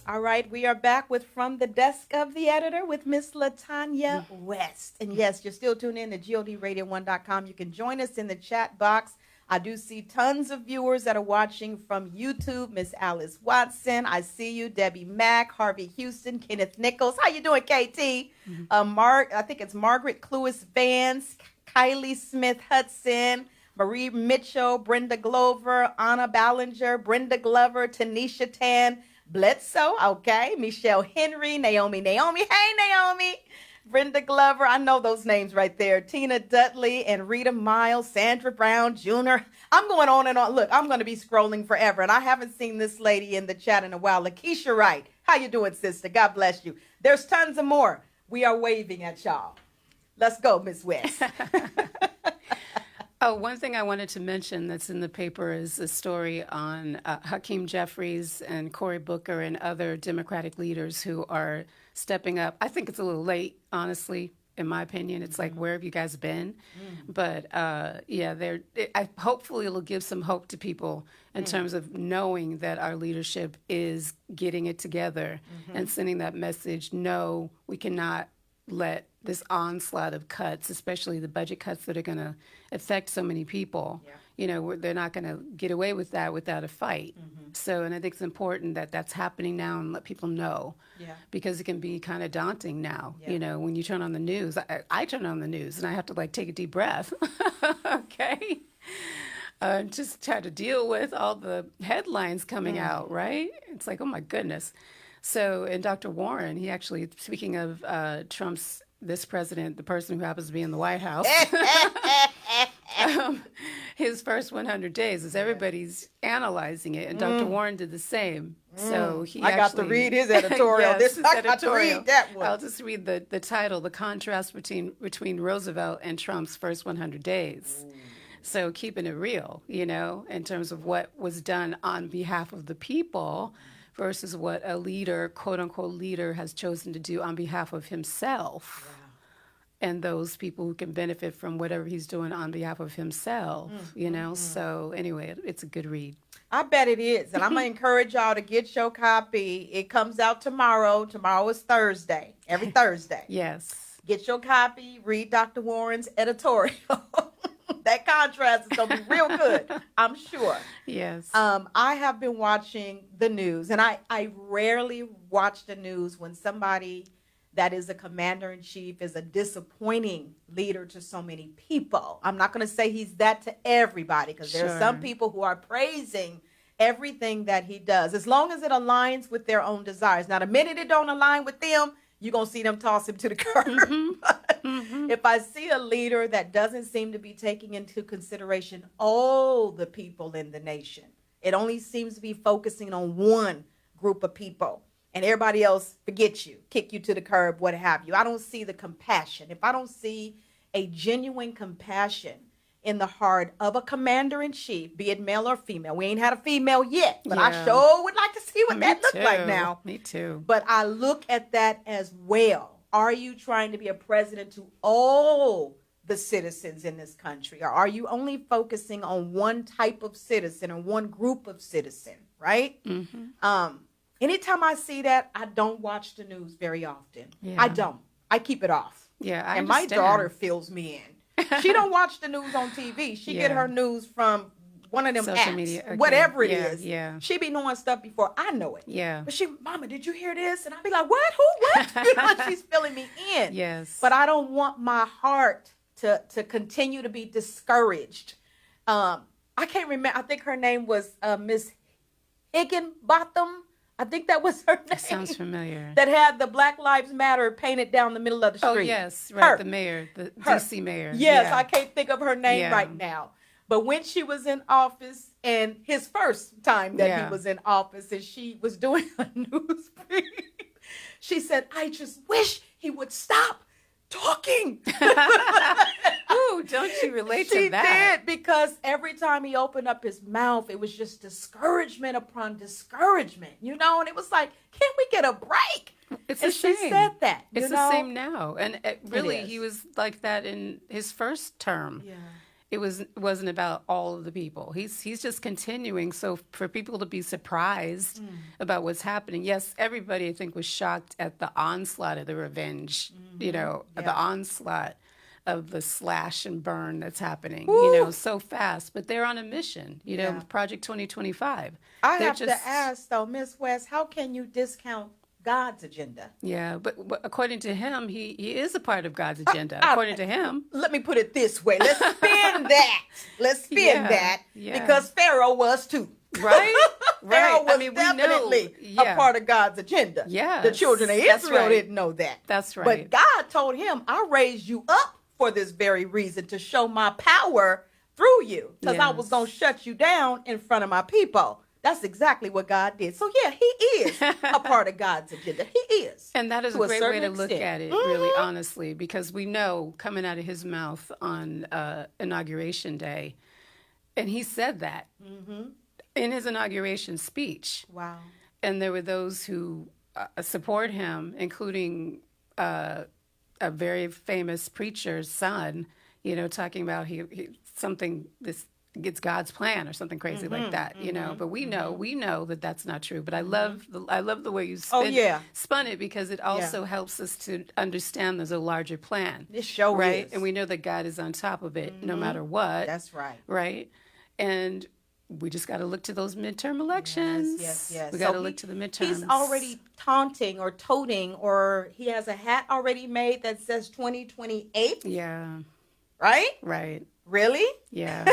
All right, we are back with From the Desk of the Editor with Miss LaTanya West. And yes, you're still tuned in to GODRadio1.com. You can join us in the chat box. I do see tons of viewers that are watching from YouTube. Miss Alice Watson, I see you. Debbie Mack, Harvey Houston, Kenneth Nichols. How you doing, KT? I think it's Margaret Cluis Vance, Kylie Smith Hudson, Marie Mitchell, Brenda Glover, Anna Ballinger, Brenda Glover, Tanisha Tan, Bledsoe, okay, Michelle Henry, Naomi, hey Naomi, Brenda Glover, I know those names right there, Tina Dudley and Rita Miles, Sandra Brown Jr. I'm going on and on. Look, I'm going to be scrolling forever, and I haven't seen this lady in the chat in a while. Lakeisha Wright, how you doing, sister? God bless you. There's tons of more. We are waving at y'all. Let's go, Miss West. Oh, one thing I wanted to mention that's in the paper is a story on Hakeem Jeffries and Cory Booker and other Democratic leaders who are stepping up. I think it's a little late, honestly, in my opinion. It's like, where have you guys been? But hopefully it'll give some hope to people in terms of knowing that our leadership is getting it together and sending that message. No, we cannot let this onslaught of cuts, especially the budget cuts that are going to affect so many people, they're not going to get away with that without a fight. So, and I think it's important that that's happening now and let people know, because it can be kind of daunting now. When you turn on the news, I turn on the news and I have to take a deep breath, okay? Just try to deal with all the headlines coming out, right? It's like, oh my goodness. So, and Dr. Warren, he actually, speaking of Trump's, this president, the person who happens to be in the White House, his first 100 days, as everybody's analyzing it, and Dr. Warren did the same. So I got to read his editorial. Yes, I got to read that one. I'll just read the title, The Contrast Between Roosevelt and Trump's First 100 Days. So keeping it real, in terms of what was done on behalf of the people versus what a leader, quote-unquote leader, has chosen to do on behalf of himself and those people who can benefit from whatever he's doing on behalf of himself, So anyway, it's a good read. I bet it is. And I'm going to encourage y'all to get your copy. It comes out tomorrow. Tomorrow is Thursday, every Thursday. Yes. Get your copy. Read Dr. Warren's editorial. That contrast is going to be real good, I'm sure. Yes. I have been watching the news, and I rarely watch the news when somebody that is a commander-in-chief is a disappointing leader to so many people. I'm not going to say he's that to everybody, because there are some people who are praising everything that he does, as long as it aligns with their own desires. Now, the minute it don't align with them, you're going to see them toss him to the curb. If I see a leader that doesn't seem to be taking into consideration all the people in the nation, it only seems to be focusing on one group of people, and everybody else forget you, kick you to the curb, what have you. I don't see the compassion. If I don't see a genuine compassion in the heart of a commander-in-chief, be it male or female. We ain't had a female yet, but I sure would like to see what that looks like now. Me too. But I look at that as well. Are you trying to be a president to all the citizens in this country? Or are you only focusing on one type of citizen or one group of citizen, right? Anytime I see that, I don't watch the news very often. I don't. I keep it off. I and my daughter fills me in. She don't watch the news on TV. She get her news from one of them social apps, media, okay. whatever it is. Yeah. She be knowing stuff before I know it. Yeah. But Mama, did you hear this? And I'll be like, what? Who? What? She's filling me in. Yes. But I don't want my heart to continue to be discouraged. I can't remember. I think her name was Miss Higginbotham. I think that was her name. That sounds familiar. That had the Black Lives Matter painted down the middle of the street. Oh, yes. Right. Her. The mayor, the Her. DC mayor. Yes, yeah. I can't think of her name Yeah. right now. But when she was in office, and his first time that he was in office, and she was doing a news brief, she said, I just wish he would stop talking. Ooh, don't you relate She to that? did, because every time he opened up his mouth, it was just discouragement upon discouragement, you know? And it was like, can we get a break? It's and a shame. she said that. It's the same now. And really, is. he was like that in his first term. Yeah. It wasn't about all of the people. He's just continuing. So for people to be surprised about what's happening, yes, everybody I think was shocked at the onslaught of the revenge, the onslaught of the slash and burn that's happening, so fast. But they're on a mission, Project 2025. I have to ask though, Miss West, how can you discount God's agenda? Yeah, but according to him, he is a part of God's agenda. According to him. Let me put it this way. Let's spin that. Let's spin that. Because Pharaoh was too. Right? Pharaoh was we definitely know. a part of God's agenda. Yes, the children of Israel didn't know that. That's right. But God told him, I raised you up for this very reason, to show my power through you. Because I was going to shut you down in front of my people. That's exactly what God did. So, yeah, he is a part of God's agenda. He is. And that is a great way to look at it, really, honestly, because we know coming out of his mouth on Inauguration Day, and he said that in his inauguration speech. Wow. And there were those who support him, including a very famous preacher's son, talking about it's God's plan or something crazy like that, But we know that that's not true. But I love the way you spun it, because it also helps us to understand there's a larger plan. This show right, is. and we know that God is on top of it no matter what. That's right. Right, and we just got to look to those midterm elections. Yes. We got to look to the midterms. He's already taunting or toting, or he has a hat already made that says 2028. Yeah. Right? Right. Really? Yeah.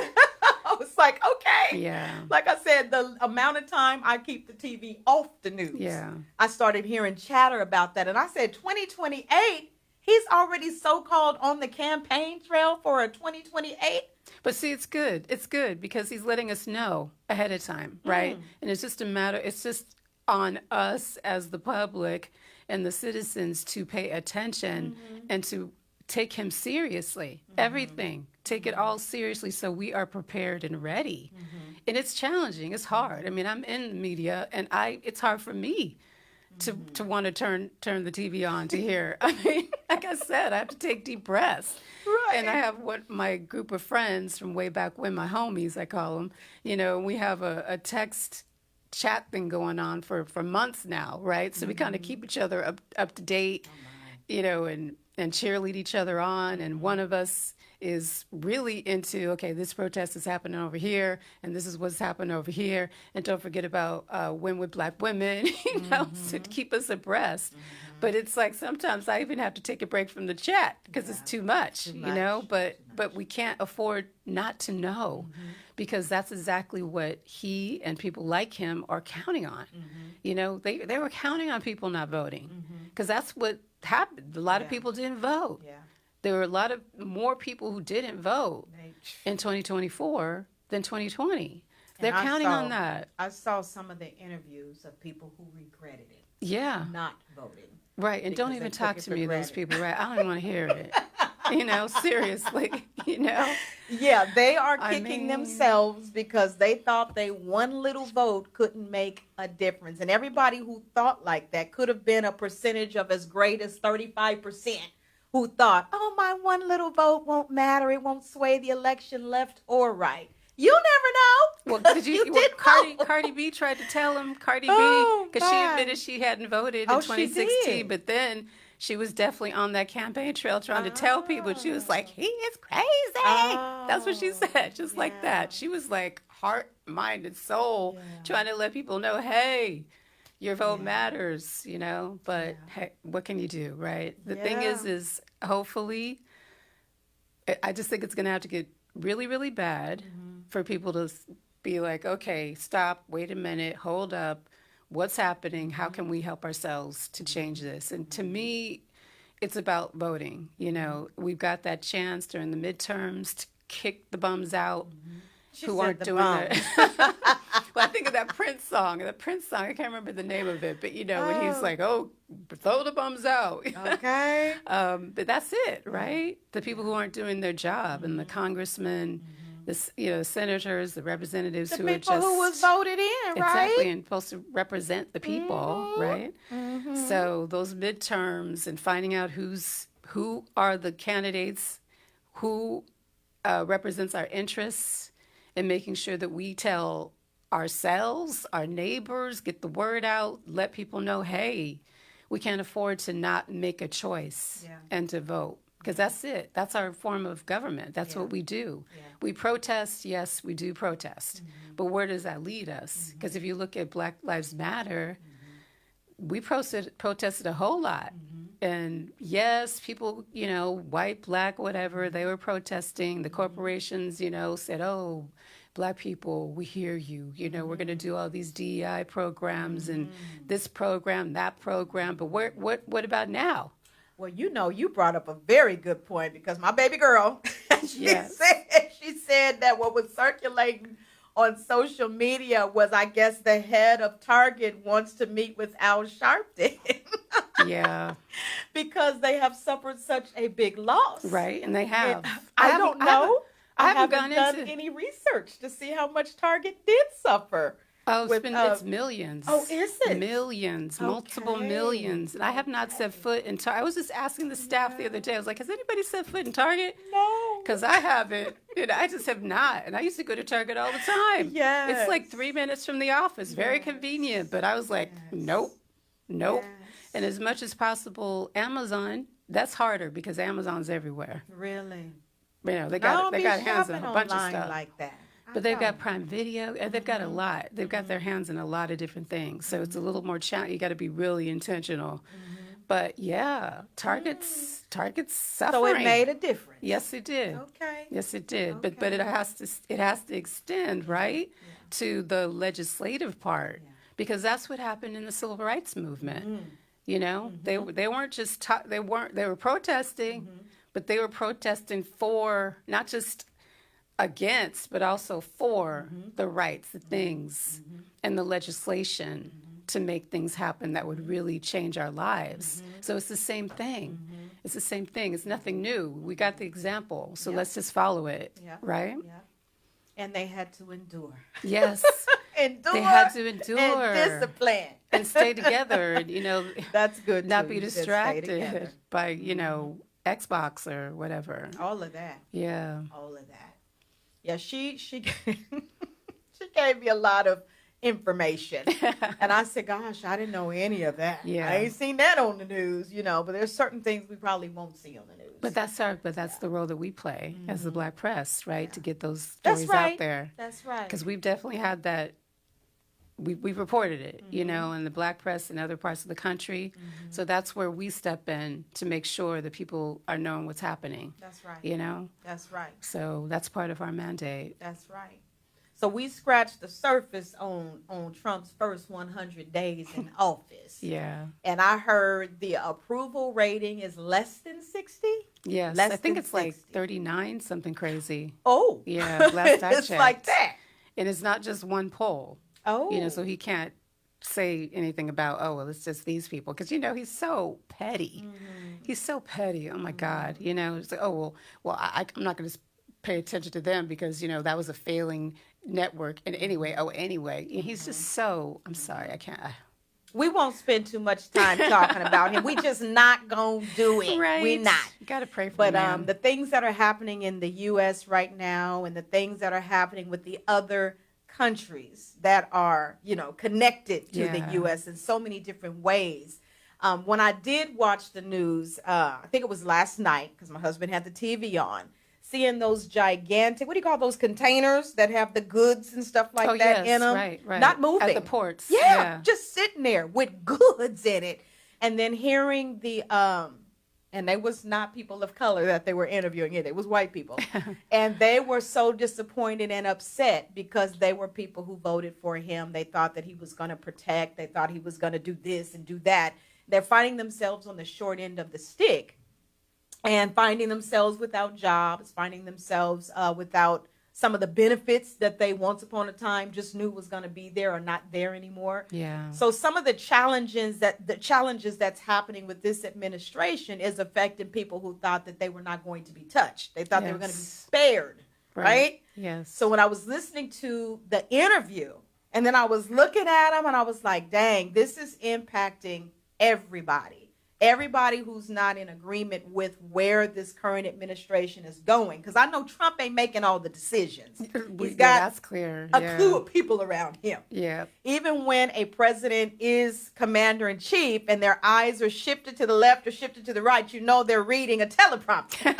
I was like, okay. Yeah. Like I said, the amount of time I keep the TV off the news. Yeah. I started hearing chatter about that. And I said, 2028? He's already so-called on the campaign trail for a 2028? But see, it's good. It's good because he's letting us know ahead of time, right? And it's just it's just on us as the public and the citizens to pay attention and to take him seriously. Everything. Take it all seriously so we are prepared and ready. And it's challenging. It's hard. I mean, I'm in the media, and it's hard for me to want to turn the TV on to hear. I mean, like I said, I have to take deep breaths. Right. And I have my group of friends from way back when, my homies, I call them, we have a text chat thing going on for months now, right? So we kind of keep each other up to date, and cheerlead each other on. And one of us is really into, okay, this protest is happening over here, and this is what's happening over here. And don't forget about Win with Black Women, to keep us abreast. But it's like sometimes I even have to take a break from the chat because it's too much, But we can't afford not to know because that's exactly what he and people like him are counting on. They were counting on people not voting because that's what happened. A lot of people didn't vote. Yeah. There were a lot of more people who didn't vote in 2024 than 2020. They're counting on that. I saw some of the interviews of people who regretted it. Yeah. Not voting. Right. And don't even talk to me, those people, right? I don't even want to hear it. Seriously, Yeah, they are kicking themselves because they thought one little vote couldn't make a difference. And everybody who thought like that could have been a percentage of as great as 35%. Who thought, oh, my one little vote won't matter. It won't sway the election left or right. You never know. Well, Cardi B tried to tell him, because she admitted she hadn't voted in 2016, but then she was definitely on that campaign trail trying to tell people. She was like, he is crazy. That's what she said, just like that. She was like heart, mind, and soul, trying to let people know, hey, your vote matters, but hey, what can you do, right? The thing is hopefully I just think it's going to have to get really, really bad for people to be like, okay, stop, wait a minute, hold up. What's happening? How can we help ourselves to change this? And to me, it's about voting. We've got that chance during the midterms to kick the bums out who aren't doing that. Well, I think of that Prince song. I can't remember the name of it, but when he's like, "Oh, throw the bums out." Okay. But that's it, right? The people who aren't doing their job, and the congressmen, the senators, the representatives The who are people just who was voted in, right? exactly, and supposed to represent the people, right? So those midterms and finding out who are the candidates, who represents our interests, and making sure that we tell ourselves, our neighbors, get the word out, let people know, hey, we can't afford to not make a choice and to vote. Because that's it. That's our form of government. That's what we do. Yeah. We protest. Yes, we do protest. But where does that lead us? Because if you look at Black Lives Matter, we protested a whole lot. And yes, people, white, black, whatever, they were protesting. The corporations, said, oh, Black people, we hear you. We're going to do all these DEI programs and this program, that program. But what about now? Well, you brought up a very good point, because my baby girl, she said that what was circulating on social media was, I guess, the head of Target wants to meet with Al Sharpton. Yeah. Because they have suffered such a big loss. Right, and they have. I don't know. I haven't done any research to see how much Target did suffer. Oh, it's millions. Oh, is it? Millions, multiple millions. And I have not set foot in Target. I was just asking the staff the other day. I was like, has anybody set foot in Target? No. Because I haven't. I just have not. And I used to go to Target all the time. Yes. It's like 3 minutes from the office. Very convenient. But I was like, nope. Yes. And as much as possible, Amazon, that's harder because Amazon's everywhere. Really? They got hands on a bunch of stuff. Like that. But they've got Prime Video, and they've got a lot. They've got their hands in a lot of different things. So it's a little more challenging. You got to be really intentional. But yeah, Target's suffering. So it made a difference. Yes, it did. Okay. Yes, it did. Okay. But it has to extend, right, to the legislative part, because that's what happened in the civil rights movement. They weren't just they were protesting, but they were protesting for not just against, but also for the rights, the things, and the legislation to make things happen that would really change our lives. So it's the same thing. It's the same thing. It's nothing new. We got the example, so let's just follow it, right? Yeah. And they had to endure. Yes. Endure. They had to endure. And discipline. And stay together. And, that's good. Not be distracted by, Xbox or whatever. All of that. Yeah. All of that. Yeah, she gave me a lot of information. And I said, gosh, I didn't know any of that. Yeah. I ain't seen that on the news, but there's certain things we probably won't see on the news. But that's the role that we play as the Black press, right? Yeah. To get those stories out there. That's right. Because we've definitely had that. We've reported it, in the Black press and other parts of the country. So that's where we step in to make sure that people are knowing what's happening. That's right. That's right. So that's part of our mandate. That's right. So we scratched the surface on Trump's first 100 days in office. Yeah. And I heard the approval rating is less than 60? Yes. I think it's 60. Like 39, something crazy. Oh. Yeah, last I checked. It's like that. And it's not just one poll. Oh. So he can't say anything about, it's just these people. Because, he's so petty. He's so petty. Oh, my God. It's like, I'm not going to pay attention to them because, that was a failing network. And anyway, he's just so, I'm sorry, I can't. We won't spend too much time talking about him. We just not going to do it. Right. We not. You got to pray for him. But the things that are happening in the U.S. right now and the things that are happening with the other countries that are, connected to the U.S. in so many different ways. When I did watch the news, I think it was last night because my husband had the TV on, seeing those gigantic, what do you call those containers that have the goods and stuff like that in them? Right. Not moving. At the ports. Yeah, just sitting there with goods in it. And then hearing the and they was not people of color that they were interviewing here. They was white people. And they were so disappointed and upset because they were people who voted for him. They thought that he was going to protect. They thought he was going to do this and do that. They're finding themselves on the short end of the stick and finding themselves without jobs, finding themselves without some of the benefits that they once upon a time just knew was going to be there or not there anymore. Yeah. So some of the challenges that's happening with this administration is affecting people who thought that they were not going to be touched. They thought they were going to be spared, right? Yes. So when I was listening to the interview and then I was looking at him and I was like, dang, this is impacting everybody. Everybody who's not in agreement with where this current administration is going. Because I know Trump ain't making all the decisions. He's got that's clear. a crew of people around him. Yeah. Even when a president is commander in chief and their eyes are shifted to the left or shifted to the right, you know they're reading a teleprompter.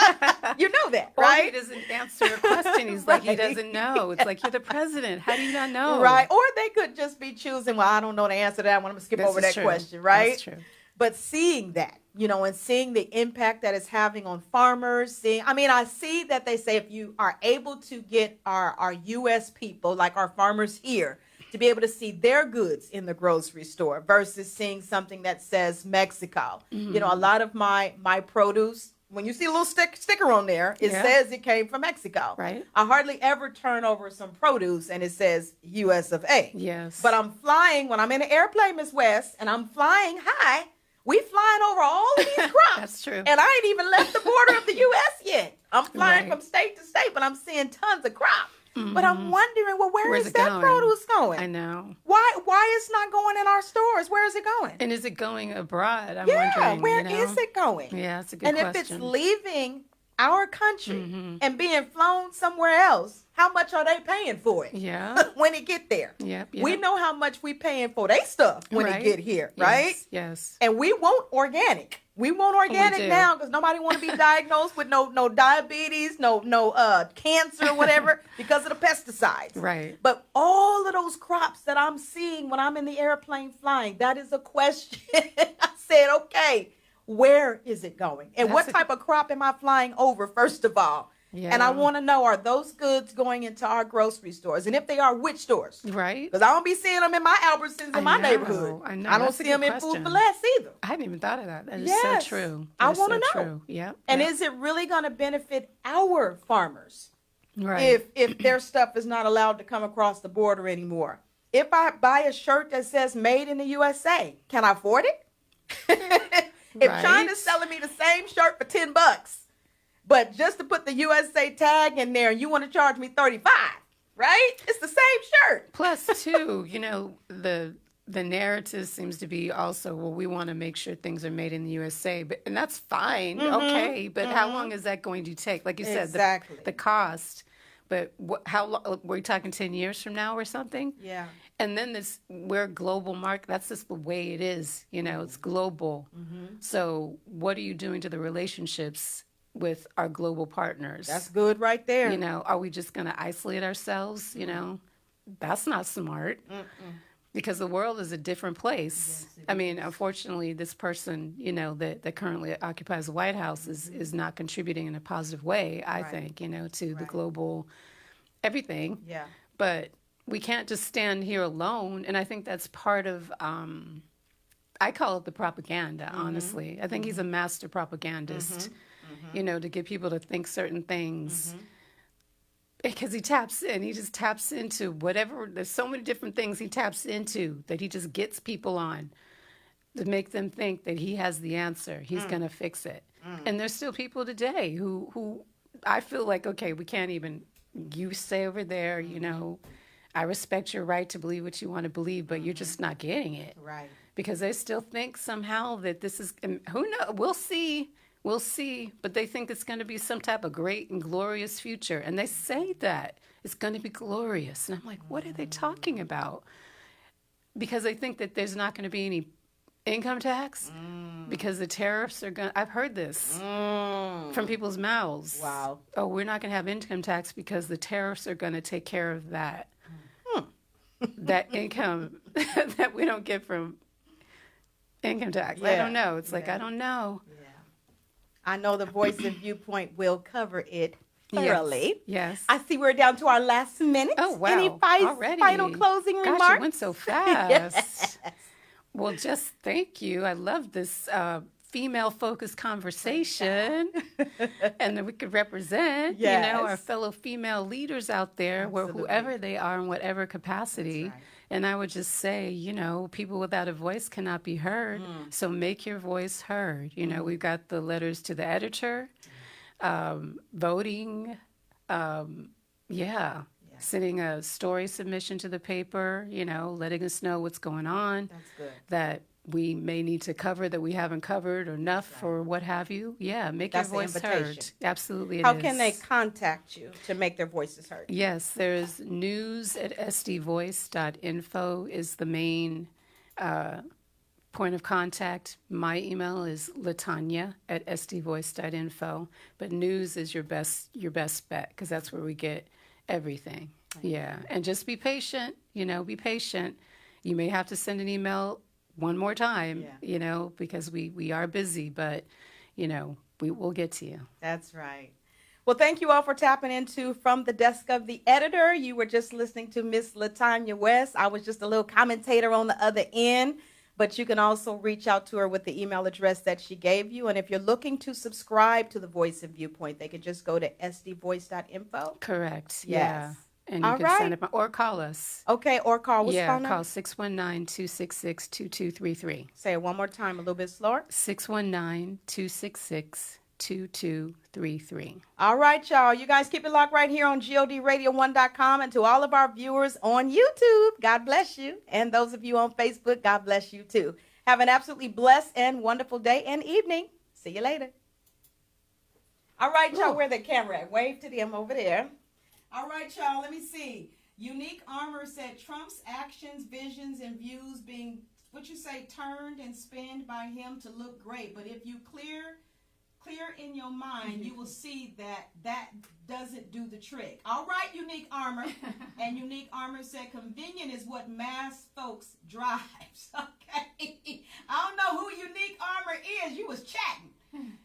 You know that, Or right? he doesn't answer a question. He's like, he doesn't know. It's like, you're the president. How do you not know? Right. Or they could just be choosing, well, I don't know the answer to that one. I'm going to skip over that question, right? That's true. But seeing that, and seeing the impact that it's having on farmers, I see that they say if you are able to get our U.S. people, like our farmers here, to be able to see their goods in the grocery store versus seeing something that says Mexico. Mm-hmm. A lot of my produce, when you see a little sticker on there, it says it came from Mexico. Right. I hardly ever turn over some produce and it says U.S. of A. Yes. But I'm flying, when I'm in an airplane, Miss West, and I'm flying high, we flying over all of these crops. That's true. And I ain't even left the border of the U.S. yet. I'm flying Right. from state to state, but I'm seeing tons of crop. Mm-hmm. But I'm wondering, well, Where's is it that going? produce going? I know. Why it's not going in our stores? Where is it going? And is it going abroad? I'm Yeah, wondering. where is it going? Yeah, that's a good And question. if it's leaving our country Mm-hmm. and being flown somewhere else, how much are they paying for it? Yeah. When it get there? Yep. We know how much we paying for they stuff when Right. it get here, right? Yes. Yes. And we want organic. We want organic do. now because nobody want to be diagnosed with no diabetes, no cancer or whatever because of the pesticides. Right. But all of those crops that I'm seeing when I'm in the airplane flying, that is a question. I said, okay, where is it going? And That's what type of crop am I flying over, first of all? Yeah. And I want to know, are those goods going into our grocery stores? And if they are, which stores? Right. Because I don't be seeing them in my Albertsons in my neighborhood. I know. I don't That's a see them good in Food question. for Less either. I hadn't even thought of that. That is Yes. so true. I That is wanna so know. True. Yep. And yep. is it really going to benefit our farmers right. if their stuff is not allowed to come across the border anymore? If I buy a shirt that says made in the USA, can I afford it? If Right. China's selling me the same shirt for $10, but just to put the USA tag in there and you want to charge me $35, right? It's the same shirt. Plus, too, the narrative seems to be also, well, we want to make sure things are made in the USA, and that's fine, okay. But how long is that going to take? Like you said, Exactly. the cost. But how long? Were we talking 10 years from now or something? Yeah. And then we're a global market. That's just the way it is. It's global. So what are you doing to the relationships with our global partners? That's good right there. Are we just going to isolate ourselves? That's not smart. Because the world is a different place. Yes, I mean, unfortunately, this person, that currently occupies the White House is not contributing in a positive way, I think, to the global everything. Yeah. But we can't just stand here alone. And I think that's part of, I call it the propaganda, honestly. I think he's a master propagandist, to get people to think certain things. Because he just taps into whatever, there's so many different things he taps into that he just gets people on to make them think that he has the answer. He's going to fix it. And there's still people today who I feel like, okay, we can't even, you stay over there, I respect your right to believe what you want to believe, but you're just not getting it. Right. Because they still think somehow that this is, and who knows, We'll see, but they think it's going to be some type of great and glorious future. And they say that it's going to be glorious. And I'm like, what are they talking about? Because they think that there's not going to be any income tax because the tariffs are going to, I've heard this from people's mouths. Wow. Oh, we're not going to have income tax because the tariffs are going to take care of that. That income that we don't get from income tax. I Yeah. don't know. It's like, Yeah. I don't know. Yeah. I know the Voice and Viewpoint will cover it thoroughly. Yes. I see we're down to our last minute. Oh, wow. Any Already. final closing Gosh, remarks? it went so fast. Yes. Well, just thank you. I love this female-focused conversation, and that we could represent, our fellow female leaders out there, whoever they are in whatever capacity. That's right. And I would just say, people without a voice cannot be heard. So make your voice heard. We've got the letters to the editor, voting, sending a story submission to the paper, letting us know what's going on. That's good. That we may need to cover that we haven't covered enough or what have you. Yeah, make That's your voice heard. Absolutely, How can they contact you to make their voices heard? Yes, there's news@sdvoice.info is the main point of contact. My email is latanya@sdvoice.info, but news is your best bet because that's where we get everything. Yeah, and just be patient. Be patient. You may have to send an email one more time, because we are busy, but, we will get to you. That's right. Well, thank you all for tapping into From the Desk of the Editor. You were just listening to Miss Latanya West. I was just a little commentator on the other end, but you can also reach out to her with the email address that she gave you. And if you're looking to subscribe to the Voice and Viewpoint, they can just go to sdvoice.info. Correct. Yes. Yeah. And you All can right. send it or call us. Okay, or call. What's the phone number? Call 619-266-2233. Say it one more time, a little bit slower. 619-266-2233. All right, y'all. You guys keep it locked right here on GODRadio1.com. And to all of our viewers on YouTube, God bless you. And those of you on Facebook, God bless you too. Have an absolutely blessed and wonderful day and evening. See you later. All right, y'all. Where the camera at? Wave to them over there. All right, y'all. Let me see. Unique Armor said Trump's actions, visions, and views being, turned and spinned by him to look great. But if you clear in your mind, you will see that doesn't do the trick. All right, Unique Armor. And Unique Armor said convenient is what mass folks drives. Okay. I don't know who Unique Armor is. You was chatting.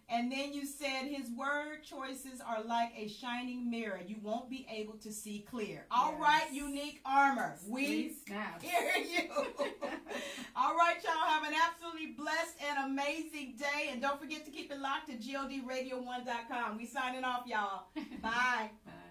And then you said his word choices are like a shining mirror. You won't be able to see clear. All right, Unique Armor. We hear you. All right, y'all. Have an absolutely blessed and amazing day. And don't forget to keep it locked to GODRadio1.com. We signing off, y'all. Bye. Bye.